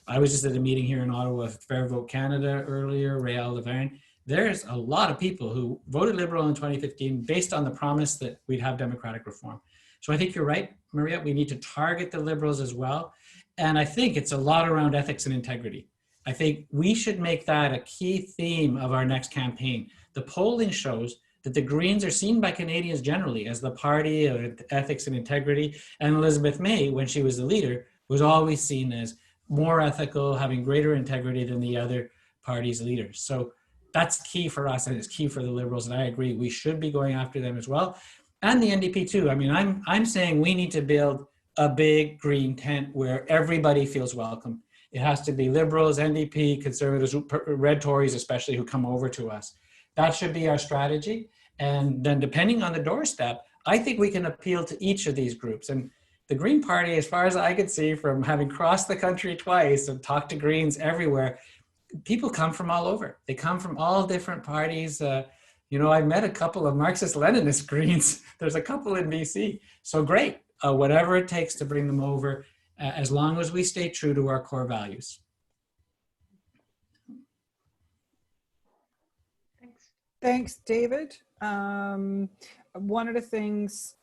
Speaker 10: I was just at a meeting here in Ottawa with Fair Vote Canada earlier, Réal Laverne. There's a lot of people who voted Liberal in 2015 based on the promise that we'd have democratic reform. So I think you're right, Maria, we need to target the Liberals as well. And I think it's a lot around ethics and integrity. I think we should make that a key theme of our next campaign. The polling shows that the Greens are seen by Canadians generally as the party of ethics and integrity. And Elizabeth May, when she was the leader, was always seen as more ethical, having greater integrity than the other party's leaders. So that's key for us, and it's key for the Liberals, and I agree, we should be going after them as well. And the NDP too. I mean, I'm saying we need to build a big green tent where everybody feels welcome. It has to be Liberals, NDP, Conservatives, Red Tories especially, who come over to us. That should be our strategy. And then depending on the doorstep, I think we can appeal to each of these groups. And the Green Party, as far as I could see from having crossed the country twice and talked to Greens everywhere, people come from all over. They come from all different parties. You know, I met a couple of Marxist-Leninist Greens. There's a couple in BC. So great, whatever it takes to bring them over, as long as we stay true to our core values.
Speaker 1: Thanks, David. One of the things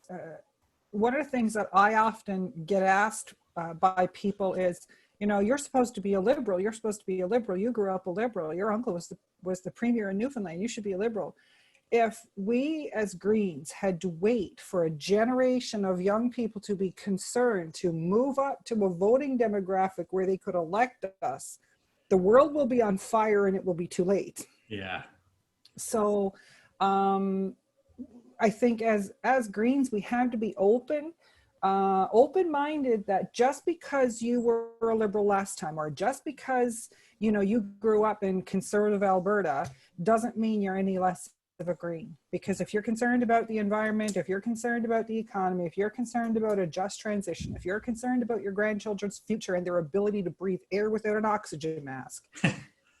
Speaker 1: that I often get asked by people is, you know, you're supposed to be a liberal. You're supposed to be a liberal. You grew up a liberal. Your uncle was the premier in Newfoundland. You should be a liberal. If we as Greens had to wait for a generation of young people to be concerned to move up to a voting demographic where they could elect us, the world will be on fire and it will be too late.
Speaker 10: Yeah.
Speaker 1: So I think as Greens, we have to be open-minded that just because you were a liberal last time, or just because, you know, you grew up in conservative Alberta, doesn't mean you're any less of a Green. Because if you're concerned about the environment, if you're concerned about the economy, if you're concerned about a just transition, if you're concerned about your grandchildren's future and their ability to breathe air without an oxygen mask,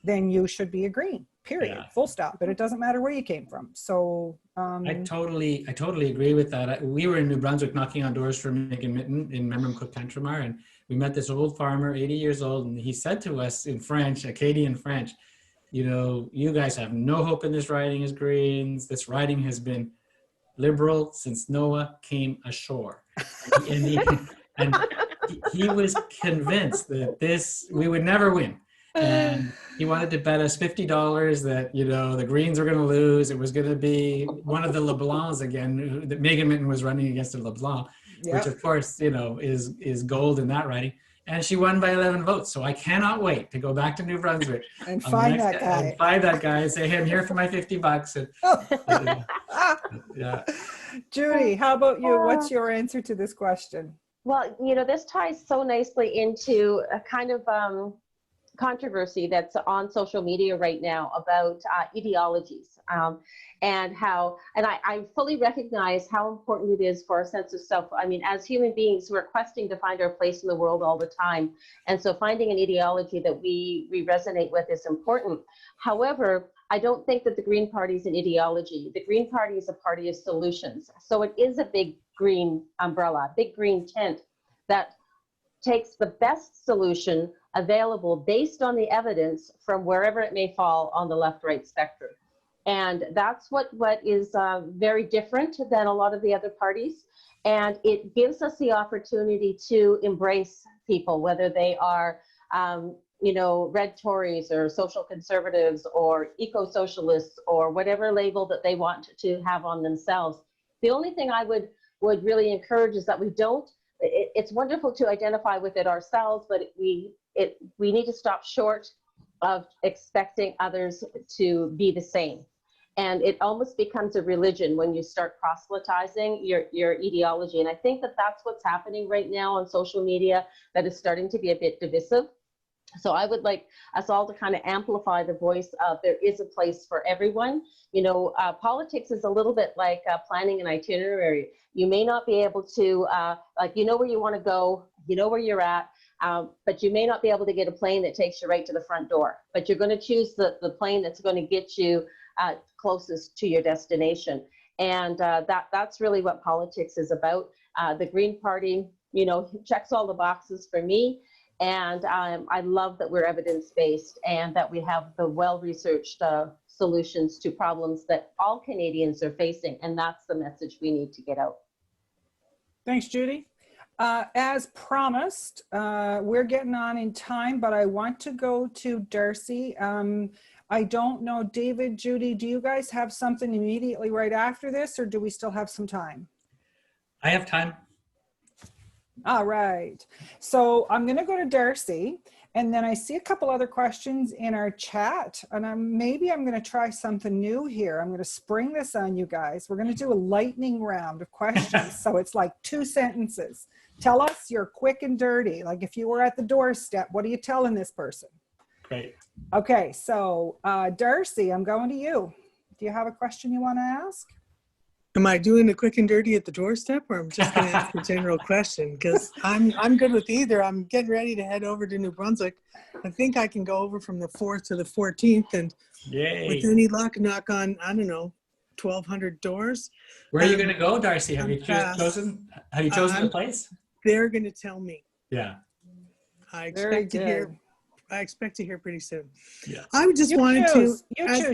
Speaker 1: then you should be a Green, period, full stop. But it doesn't matter where you came from. So
Speaker 10: I totally agree with that. We were in New Brunswick knocking on doors for Megan Mitten in Memram Cook Tantramar, and we met this old farmer, 80 years old, and he said to us in French, Acadian French, you know, you guys have no hope in this riding as Greens. This riding has been liberal since Noah came ashore. And he was convinced that we would never win. And he wanted to bet us $50 that, you know, the Greens were going to lose. It was going to be one of the LeBlancs again, that Megan Mitten was running against a LeBlanc, which of course, you know, is gold in that riding. And she won by 11 votes. So I cannot wait to go back to New Brunswick
Speaker 1: and find that guy.
Speaker 10: And find that guy and say, hey, I'm here for my $50. And, yeah.
Speaker 1: Judy, how about you? What's your answer to this question?
Speaker 3: Well, you know, this ties so nicely into a kind of controversy that's on social media right now about ideologies and I fully recognize how important it is for our sense of self. I mean, as human beings, we're questing to find our place in the world all the time. And so finding an ideology that we resonate with is important. However, I don't think that the Green Party is an ideology. The Green Party is a party of solutions. So it is a big green umbrella, big green tent that takes the best solution available based on the evidence from wherever it may fall on the left-right spectrum. And that's what is very different than a lot of the other parties. And it gives us the opportunity to embrace people, whether they are red Tories or social conservatives or eco-socialists or whatever label that they want to have on themselves. The only thing I would really encourage is that we don't, it's wonderful to identify with it ourselves, but we need to stop short of expecting others to be the same. And it almost becomes a religion when you start proselytizing your ideology. And I think that that's what's happening right now on social media, that is starting to be a bit divisive. So I would like us all to kind of amplify the voice of there is a place for everyone. Politics is a little bit like planning an itinerary. You may not be able to, where you want to go, where you're at, but you may not be able to get a plane that takes you right to the front door. But you're going to choose the plane that's going to get you closest to your destination. And that's really what politics is about. The Green Party, checks all the boxes for me. And I love that we're evidence-based and that we have the well-researched solutions to problems that all Canadians are facing. And that's the message we need to get out.
Speaker 1: Thanks, Judy. As promised, we're getting on in time, but I want to go to Darcy. I don't know, David, Judy, do you guys have something immediately right after this, or do we still have some time?
Speaker 10: I have time.
Speaker 1: All right. So I'm going to go to Darcy, and then I see a couple other questions in our chat, and maybe I'm going to try something new here. I'm going to spring this on you guys. We're going to do a lightning round of questions. So it's like 2 sentences. Tell us you're quick and dirty. Like if you were at the doorstep, what are you telling this person?
Speaker 10: Great.
Speaker 1: Okay. So Darcy, I'm going to you. Do you have a question you want to ask?
Speaker 9: Am I doing the quick and dirty at the doorstep, or I'm just going to ask a general question? Because I'm good with either. I'm getting ready to head over to New Brunswick. I think I can go over from the 4th to the 14th, and with any luck, knock on, I don't know, 1,200 doors.
Speaker 10: Where are you going to go, Darcy? Have you chosen? Have you chosen the place?
Speaker 9: They're going to tell me.
Speaker 10: Yeah.
Speaker 9: I expect to hear pretty soon.
Speaker 10: Yeah.
Speaker 9: I just wanted to.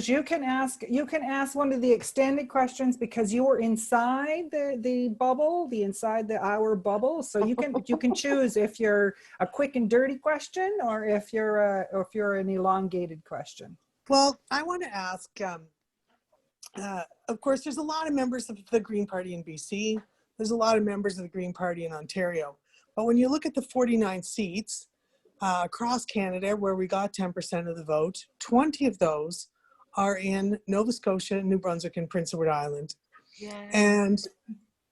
Speaker 1: You can ask one of the extended questions because you were inside the bubble, inside the hour bubble. So you can choose if you're a quick and dirty question or if you're an elongated question.
Speaker 9: Well, I want to ask. Of course, there's a lot of members of the Green Party in BC. There's a lot of members of the Green Party in Ontario. But when you look at the 49 seats across Canada, where we got 10% of the vote, 20 of those are in Nova Scotia, New Brunswick, and Prince Edward Island. Yeah. And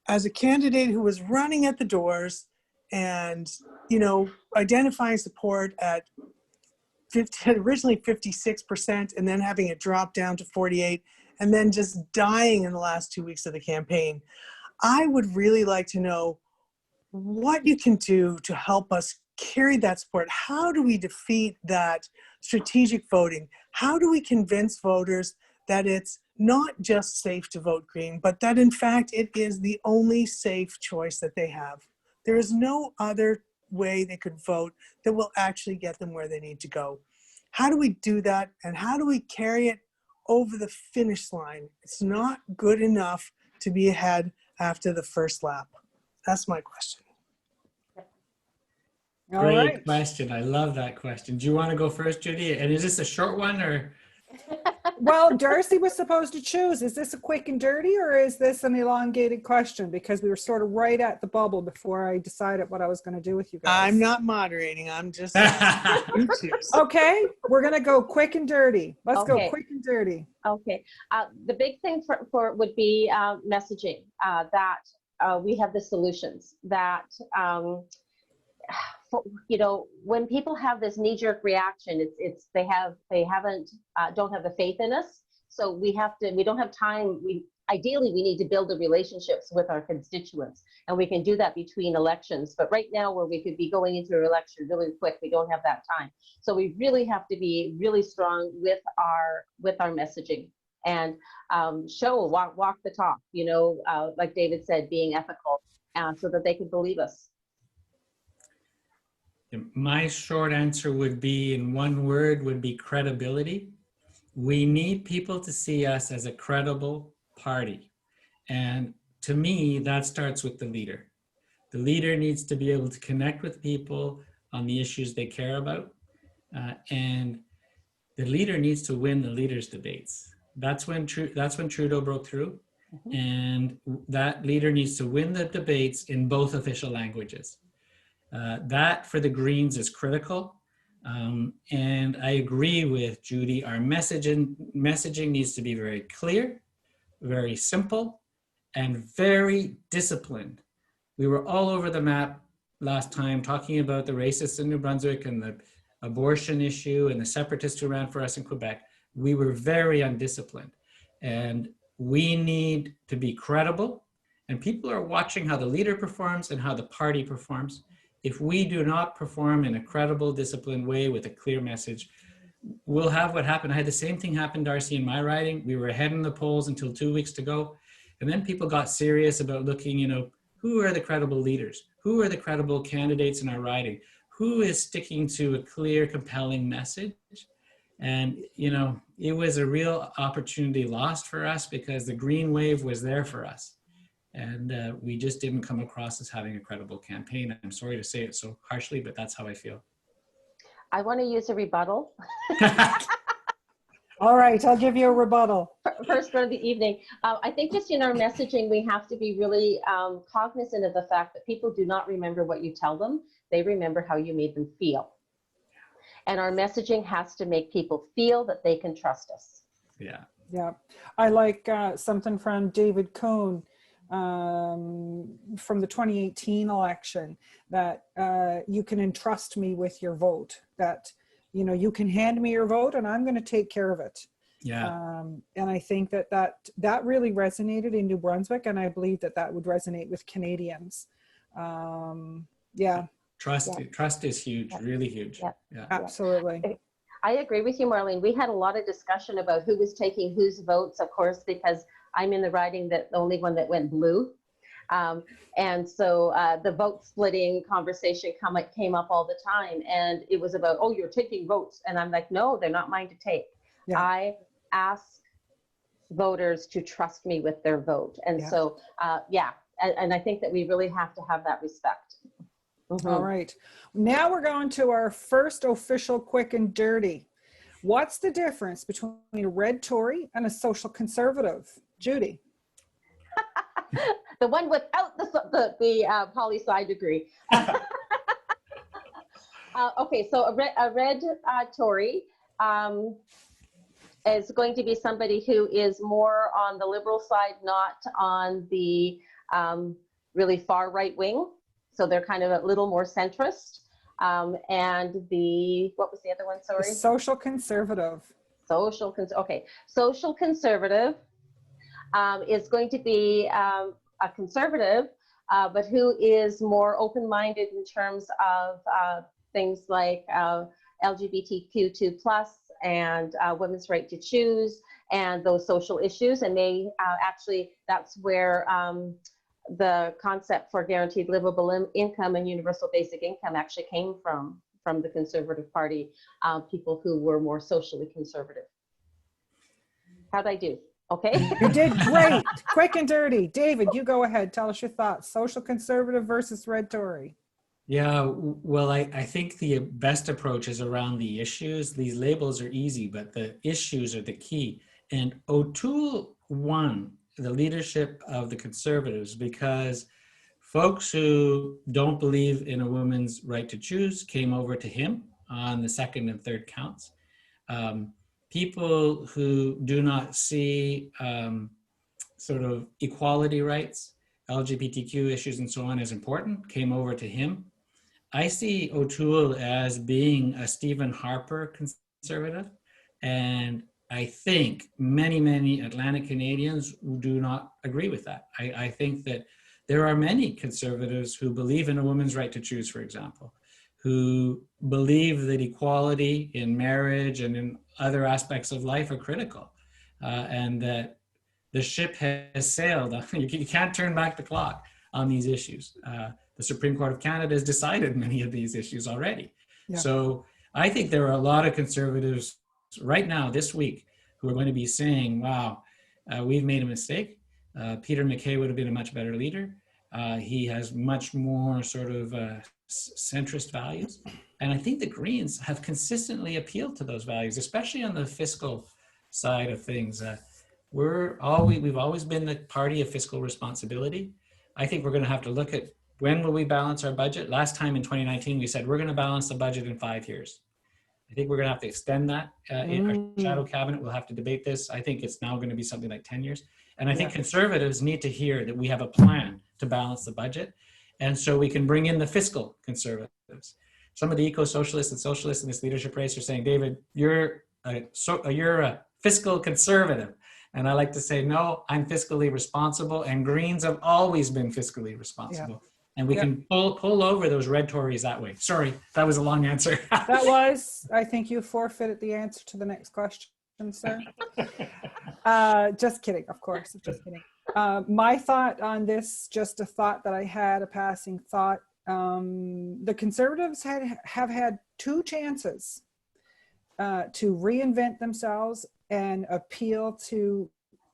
Speaker 9: as a candidate who was running at the doors and, identifying support at originally 56% and then having it drop down to 48 and then just dying in the last 2 weeks of the campaign, I would really like to know what you can do to help us carry that support. How do we defeat that strategic voting? How do we convince voters that it's not just safe to vote Green, but that in fact it is the only safe choice that they have? There is no other way they could vote that will actually get them where they need to go. How do we do that? And how do we carry it over the finish line? It's not good enough to be ahead after the first lap. That's my question.
Speaker 10: Great question. I love that question. Do you want to go first, Judy? And is this a short one or?
Speaker 1: Well, Darcy was supposed to choose. Is this a quick and dirty or is this an elongated question? Because we were sort of right at the bubble before I decided what I was going to do with you guys.
Speaker 9: I'm not moderating. I'm just you choose.
Speaker 1: Okay, we're going to go quick and dirty. Let's go quick and dirty.
Speaker 3: Okay. The big thing for would be messaging that we have the solutions that when people have this knee-jerk reaction, they don't have the faith in us. So we don't have time. ideally, we need to build the relationships with our constituents, and we can do that between elections. But right now, where we could be going into an election really quick, we don't have that time. So we really have to be really strong with our messaging and walk the talk. You know, like David said, being ethical, so that they can believe us.
Speaker 10: My short answer would be, in one word, would be credibility. We need people to see us as a credible party. And to me, that starts with the leader. The leader needs to be able to connect with people on the issues they care about. And the leader needs to win the leaders' debates. That's when Trudeau broke through. Mm-hmm. And that leader needs to win the debates in both official languages. That for the Greens is critical. And I agree with Judy. Our messaging needs to be very clear, very simple, and very disciplined. We were all over the map last time talking about the racists in New Brunswick and the abortion issue and the separatists who ran for us in Quebec. We were very undisciplined. And we need to be credible. And people are watching how the leader performs and how the party performs. If we do not perform in a credible, disciplined way with a clear message, we'll have what happened. I had the same thing happen, Darcy, in my riding. We were ahead in the polls until 2 weeks to go. And then people got serious about looking, you know, who are the credible leaders? Who are the credible candidates in our riding? Who is sticking to a clear, compelling message? And, you know, it was a real opportunity lost for us because the green wave was there for us. And we just didn't come across as having a credible campaign. I'm sorry to say it so harshly, but that's how I feel.
Speaker 3: I want to use a rebuttal.
Speaker 1: All right, I'll give you a rebuttal.
Speaker 3: First one of the evening. I think just in our messaging, we have to be really cognizant of the fact that people do not remember what you tell them. They remember how you made them feel. And our messaging has to make people feel that they can trust us.
Speaker 10: Yeah.
Speaker 1: Yeah. I like something from David Cohn from the 2018 election, that you can entrust me with your vote, that, you know, you can hand me your vote and I'm going to take care of it.
Speaker 10: Yeah.
Speaker 1: And I think that really resonated in New Brunswick, and I believe that would resonate with Canadians. Yeah.
Speaker 10: Trust is huge, really huge.
Speaker 3: Yeah.
Speaker 1: Absolutely.
Speaker 3: I agree with you, Marlene. We had a lot of discussion about who was taking whose votes, of course, because I'm in the riding that the only one that went blue. And so the vote splitting conversation came up all the time. And it was about, oh, you're taking votes. And I'm like, no, they're not mine to take. Yeah. I ask voters to trust me with their vote. And so, and I think that we really have to have that respect. Mm-hmm.
Speaker 1: All right. Now we're going to our first official quick and dirty. What's the difference between a red Tory and a social conservative? Judy.
Speaker 3: The one without the poli-sci degree. Okay, so a red Tory is going to be somebody who is more on the liberal side, not on the really far right wing. So they're kind of a little more centrist. And what was the other one, sorry?
Speaker 1: The social conservative.
Speaker 3: Social conservative is going to be a conservative, but who is more open-minded in terms of things like LGBTQ2+ and women's right to choose and those social issues. And they actually, that's where the concept for guaranteed livable income and universal basic income actually came from the Conservative Party, people who were more socially conservative. How'd I do? Okay.
Speaker 1: You did great. Quick and dirty. David, you go ahead. Tell us your thoughts. Social conservative versus red Tory.
Speaker 10: Yeah, well, I think the best approach is around the issues. These labels are easy, but the issues are the key. And O'Toole won the leadership of the Conservatives because folks who don't believe in a woman's right to choose came over to him on the second and third counts. People who do not see sort of equality rights, LGBTQ issues and so on as important, came over to him. I see O'Toole as being a Stephen Harper conservative, and I think many Atlantic Canadians do not agree with that. I think that there are many conservatives who believe in a woman's right to choose, for example, who believe that equality in marriage and in other aspects of life are critical, and that the ship has sailed. You can't turn back the clock on these issues. The Supreme Court of Canada has decided many of these issues already.
Speaker 1: Yeah.
Speaker 10: So I think there are a lot of conservatives right now, this week, who are going to be saying, wow, we've made a mistake. Peter MacKay would have been a much better leader. He has much more sort of centrist values. And I think the Greens have consistently appealed to those values, especially on the fiscal side of things. We've always been the party of fiscal responsibility. I think we're going to have to look at when will we balance our budget. Last time in 2019, we said we're going to balance the budget in 5 years. I think we're going to have to extend that. In our shadow cabinet, we'll have to debate this. I think it's now going to be something like 10 years. And I think conservatives need to hear that we have a plan to balance the budget. And so we can bring in the fiscal conservatives. Some of the eco-socialists and socialists in this leadership race are saying, David, you're a fiscal conservative. And I like to say, no, I'm fiscally responsible, and Greens have always been fiscally responsible. Yeah. And we can pull over those red Tories that way. Sorry, that was a long answer.
Speaker 1: I think you forfeited the answer to the next question, sir. Just kidding, of course, just kidding. My thought on this, just a thought that I had, a passing thought. The Conservatives have had 2 chances to reinvent themselves and appeal to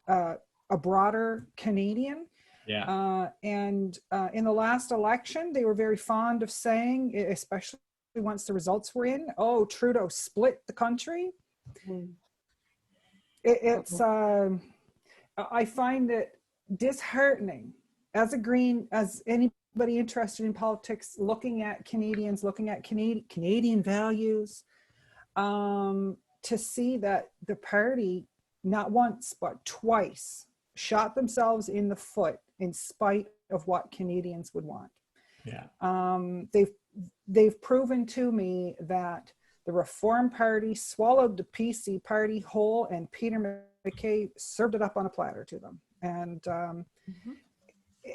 Speaker 1: a broader Canadian.
Speaker 10: Yeah.
Speaker 1: And in the last election, they were very fond of saying, especially once the results were in, oh, Trudeau split the country. I find it disheartening as a Green, as anybody interested in politics, looking at Canadians, looking at Canadian values, to see that the party not once but twice shot themselves in the foot in spite of what Canadians would want.
Speaker 10: Yeah.
Speaker 1: They've proven to me that the Reform Party swallowed the PC Party whole, and Peter MacKay served it up on a platter to them. And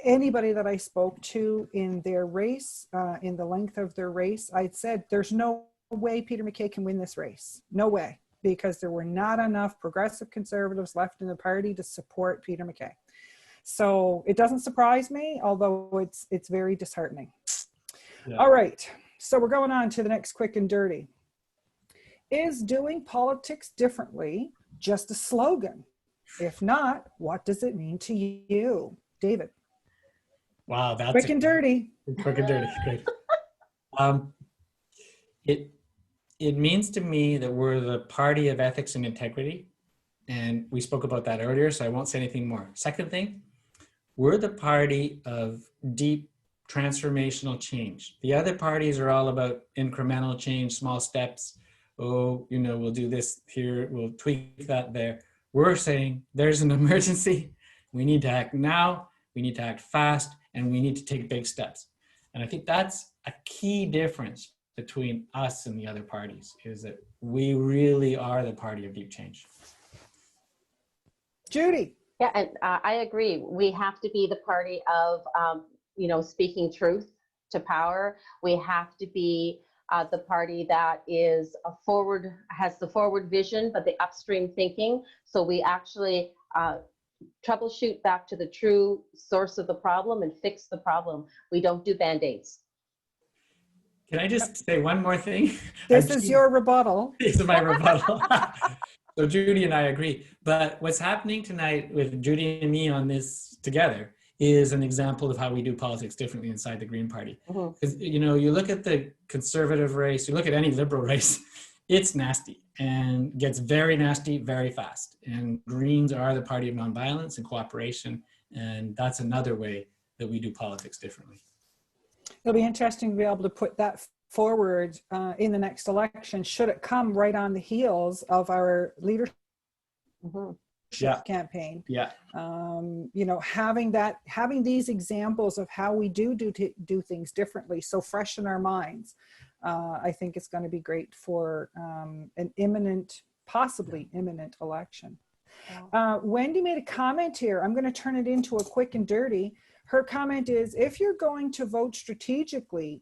Speaker 1: anybody that I spoke to in their race, in the length of their race, I said, there's no way Peter MacKay can win this race. No way. Because there were not enough progressive conservatives left in the party to support Peter MacKay. So it doesn't surprise me, although it's very disheartening. Yeah. All right, so we're going on to the next quick and dirty. Is doing politics differently just a slogan? If not, what does it mean to you? David.
Speaker 10: Wow, that's
Speaker 1: quick and dirty.
Speaker 10: Quick and dirty, great. It means to me that we're the party of ethics and integrity. And we spoke about that earlier, so I won't say anything more. Second thing, we're the party of deep transformational change. The other parties are all about incremental change, small steps. Oh, we'll do this here, we'll tweak that there. We're saying there's an emergency. We need to act now, we need to act fast, and we need to take big steps. And I think that's a key difference between us and the other parties, is that we really are the party of deep change.
Speaker 1: Judy.
Speaker 3: Yeah, and I agree. We have to be the party of, speaking truth to power. We have to be the party that is has the forward vision, but the upstream thinking. So we actually troubleshoot back to the true source of the problem and fix the problem. We don't do Band-Aids.
Speaker 10: Can I just say one more thing?
Speaker 1: This is your rebuttal.
Speaker 10: This is my rebuttal. So Judy and I agree. But what's happening tonight with Judy and me on this together is an example of how we do politics differently inside the Green Party. Because you look at the conservative race, you look at any liberal race, it's nasty and gets very nasty very fast. And Greens are the party of nonviolence and cooperation. And that's another way that we do politics differently.
Speaker 1: It'll be interesting to be able to put that forward in the next election, should it come right on the heels of our leadership campaign.
Speaker 10: Yeah.
Speaker 1: Having these examples of how we do things differently, so fresh in our minds, I think it's going to be great for an imminent possibly imminent election. Wendy made a comment here. I'm going to turn it into a quick and dirty. Her comment is, if you're going to vote strategically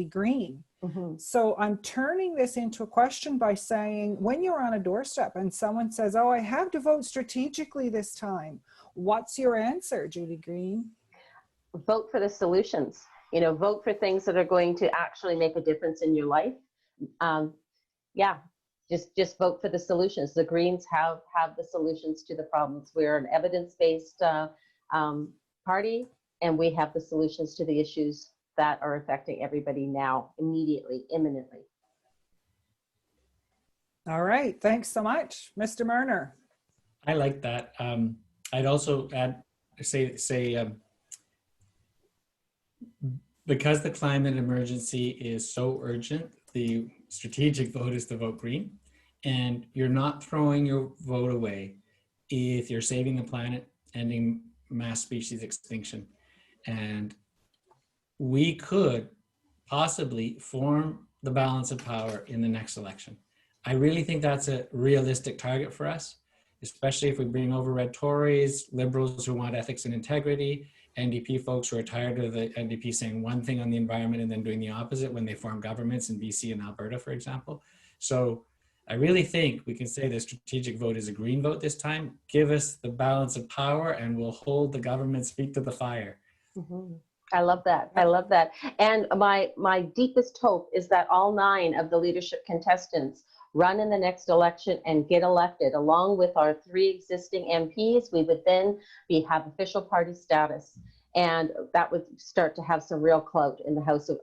Speaker 1: green. So I'm turning this into a question by saying, when you're on a doorstep and someone says, oh, I have to vote strategically this time, what's your answer, Judy Green?
Speaker 3: Vote for the solutions. You know, vote for things that are going to actually make a difference in your life. Yeah, just vote for the solutions. The Greens have the solutions to the problems. We're an evidence-based party, and we have the solutions to the issues that are affecting everybody now, immediately, imminently.
Speaker 1: All right, thanks so much. Mr. Merner.
Speaker 10: I like that. I'd also add, because the climate emergency is so urgent, the strategic vote is to vote green. And you're not throwing your vote away if you're saving the planet, ending mass species extinction. And we could possibly form the balance of power in the next election. I really think that's a realistic target for us, especially if we bring over red Tories, liberals who want ethics and integrity, NDP folks who are tired of the NDP saying one thing on the environment and then doing the opposite when they form governments in BC and Alberta, for example. So I really think we can say the strategic vote is a green vote this time. Give us the balance of power and we'll hold the government's feet to the fire.
Speaker 3: I love that. I love that. And my deepest hope is that all 9 of the leadership contestants run in the next election and get elected. Along with our 3 existing MPs, we would then have official party status. And that would start to have some real clout in the House of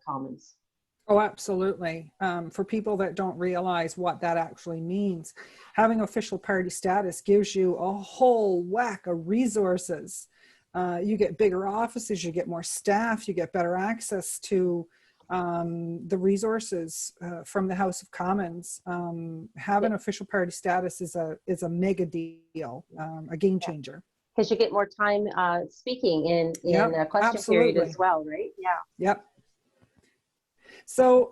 Speaker 3: Commons.
Speaker 1: Oh, absolutely. For people that don't realize what that actually means, having official party status gives you a whole whack of resources. You get bigger offices, you get more staff, you get better access to the resources from the House of Commons. Having official party status is a mega deal, a game changer.
Speaker 3: Because you get more time speaking in a question
Speaker 1: absolutely.
Speaker 3: period as well, right? Yeah.
Speaker 1: Yep. So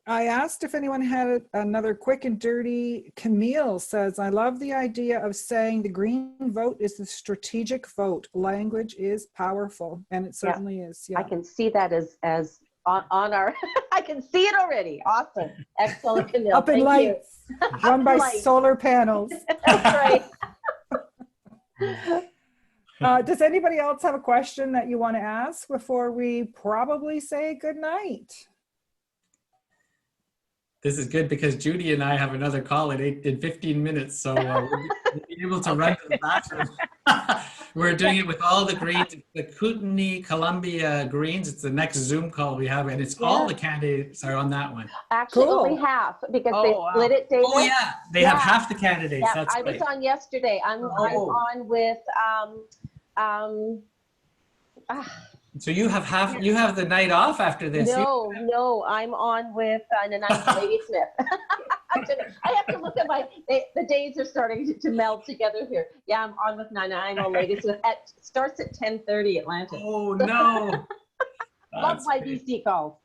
Speaker 1: I asked if anyone had another quick and dirty. Camille says, I love the idea of saying the green vote is the strategic vote. Language is powerful, and it certainly is. Yeah.
Speaker 3: I can see that as on our, I can see it already. Awesome. Excellent, Camille.
Speaker 1: Up in
Speaker 3: Thank
Speaker 1: lights,
Speaker 3: you.
Speaker 1: run by solar panels.
Speaker 3: That's right.
Speaker 1: Does anybody else have a question that you want to ask before we probably say good night?
Speaker 10: This is good because Judy and I have another call in 15 minutes, so we'll be able to run to the bathroom. We're doing it with all the Greens, the Kootenai, Columbia Greens. It's the next Zoom call we have, and it's all the candidates are on that one.
Speaker 3: Actually, only half because they split it, David.
Speaker 10: Oh yeah, they have half the candidates.
Speaker 3: Yeah,
Speaker 10: That's
Speaker 3: I
Speaker 10: great.
Speaker 3: was on yesterday. I'm on with
Speaker 10: So you have half. You have the night off after this.
Speaker 3: No, I'm on with Nanaimo Ladysmith. I have to look at the days are starting to meld together here. Yeah, I'm on with Nanaimo Ladysmith. Starts at 10:30 Atlantic.
Speaker 10: Oh no.
Speaker 3: Love my BC calls.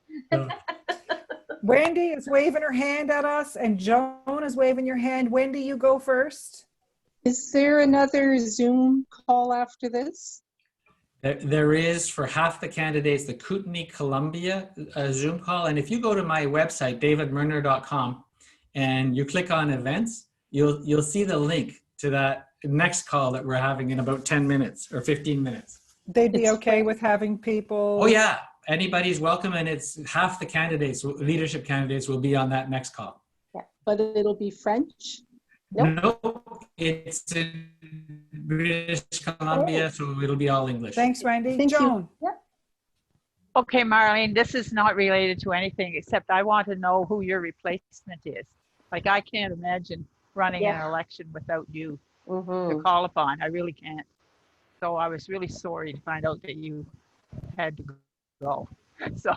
Speaker 1: Wendy is waving her hand at us, and Joan is waving your hand. Wendy, you go first.
Speaker 11: Is there another Zoom call after this?
Speaker 10: There is, for half the candidates, the Kootenai Columbia Zoom call. And if you go to my website, davidmerner.com, and you click on events, you'll see the link to that next call that we're having in about 10 minutes or 15 minutes.
Speaker 1: They'd be okay with having people?
Speaker 10: Oh yeah, anybody's welcome, and it's half the candidates, leadership candidates, will be on that next call.
Speaker 11: Yeah, but it'll be French?
Speaker 10: Nope. No, it's in British Columbia, so it'll be all English.
Speaker 1: Thanks, Wendy.
Speaker 11: Thank
Speaker 1: Joan.
Speaker 11: you.
Speaker 4: Okay, Marlene, this is not related to anything except I want to know who your replacement is. Like, I can't imagine running an election without you to call upon. I really can't. So I was really sorry to find out that you had to go. So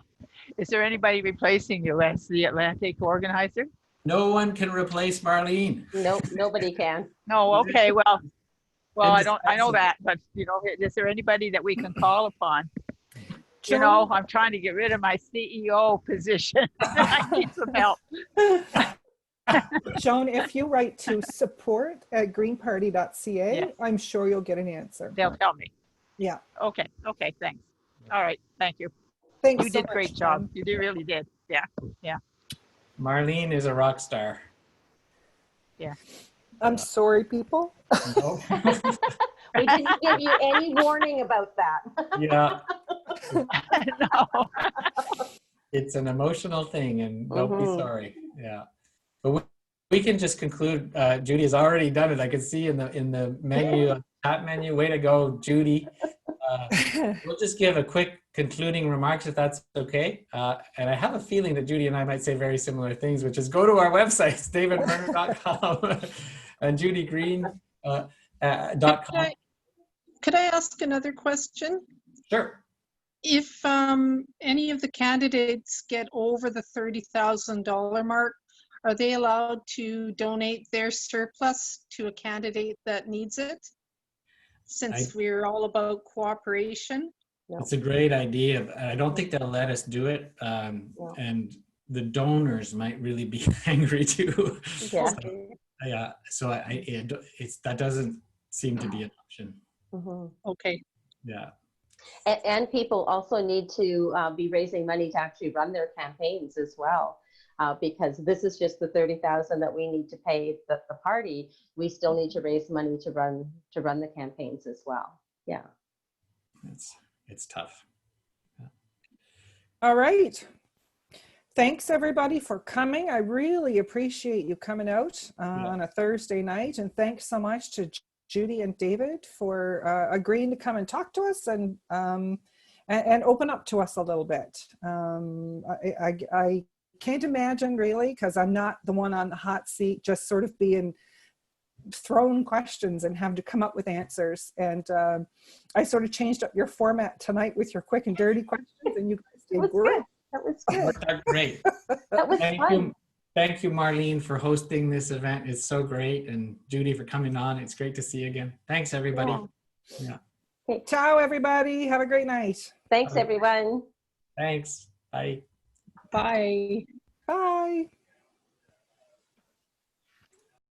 Speaker 4: is there anybody replacing you as the Atlantic organizer?
Speaker 10: No one can replace Marlene.
Speaker 3: Nope, nobody can.
Speaker 4: No, okay, well, I know that, but you know, is there anybody that we can call upon? You know, I'm trying to get rid of my CEO position. I need some help.
Speaker 1: Joan, if you write to support@greenparty.ca,
Speaker 4: Yes.
Speaker 1: I'm sure you'll get an answer.
Speaker 4: They'll tell me.
Speaker 1: Yeah.
Speaker 4: Okay. Okay. Thanks. All right. Thank you.
Speaker 1: Thanks
Speaker 4: You
Speaker 1: so
Speaker 4: did
Speaker 1: much,
Speaker 4: great job.
Speaker 1: Joan.
Speaker 4: You really did. Yeah. Yeah.
Speaker 10: Marlene is a rock star.
Speaker 4: Yeah.
Speaker 1: I'm sorry, people.
Speaker 10: No.
Speaker 3: We didn't give you any warning about that.
Speaker 10: Yeah,
Speaker 4: No.
Speaker 10: it's an emotional thing, and don't be
Speaker 3: Mhm.
Speaker 10: sorry. Yeah, but we can just conclude. Judy has already done it. I can see in the menu, chat menu. Way to go, Judy. We'll just give a quick concluding remarks if that's okay. And I have a feeling that Judy and I might say very similar things, which is go to our websites, davidmerner.com and judygreen.com.
Speaker 11: Could I ask another question?
Speaker 10: Sure.
Speaker 11: If any of the candidates get over the $30,000 mark, are they allowed to donate their surplus to a candidate that needs it? Since we're all about cooperation.
Speaker 10: It's a great idea. I don't think they'll let us do it. And the donors might really be angry too.
Speaker 3: Yeah.
Speaker 10: So that doesn't seem to be an option.
Speaker 3: Mhm.
Speaker 11: Okay.
Speaker 10: Yeah.
Speaker 3: And people also need to be raising money to actually run their campaigns as well. Because this is just the 30,000 that we need to pay the party. We still need to raise money to run the campaigns as well. Yeah.
Speaker 10: It's tough. Yeah.
Speaker 1: All right. Thanks everybody for coming. I really appreciate you coming out on a Thursday night, and thanks so much to Judy and David for agreeing to come and talk to us and open up to us a little bit. I can't imagine really, because I'm not the one on the hot seat, just sort of being thrown questions and have to come up with answers. And I sort of changed up your format tonight with your quick and dirty questions, and you guys did great.
Speaker 3: That was good.
Speaker 10: Worked out great.
Speaker 3: That was fun.
Speaker 10: Thank you, Marlene, for hosting this event. It's so great. And Judy for coming on. It's great to see you again. Thanks, everybody. Yeah.
Speaker 3: Okay.
Speaker 1: Ciao, everybody. Have a great night.
Speaker 3: Thanks, everyone.
Speaker 10: Thanks. Bye.
Speaker 11: Bye.
Speaker 1: Bye.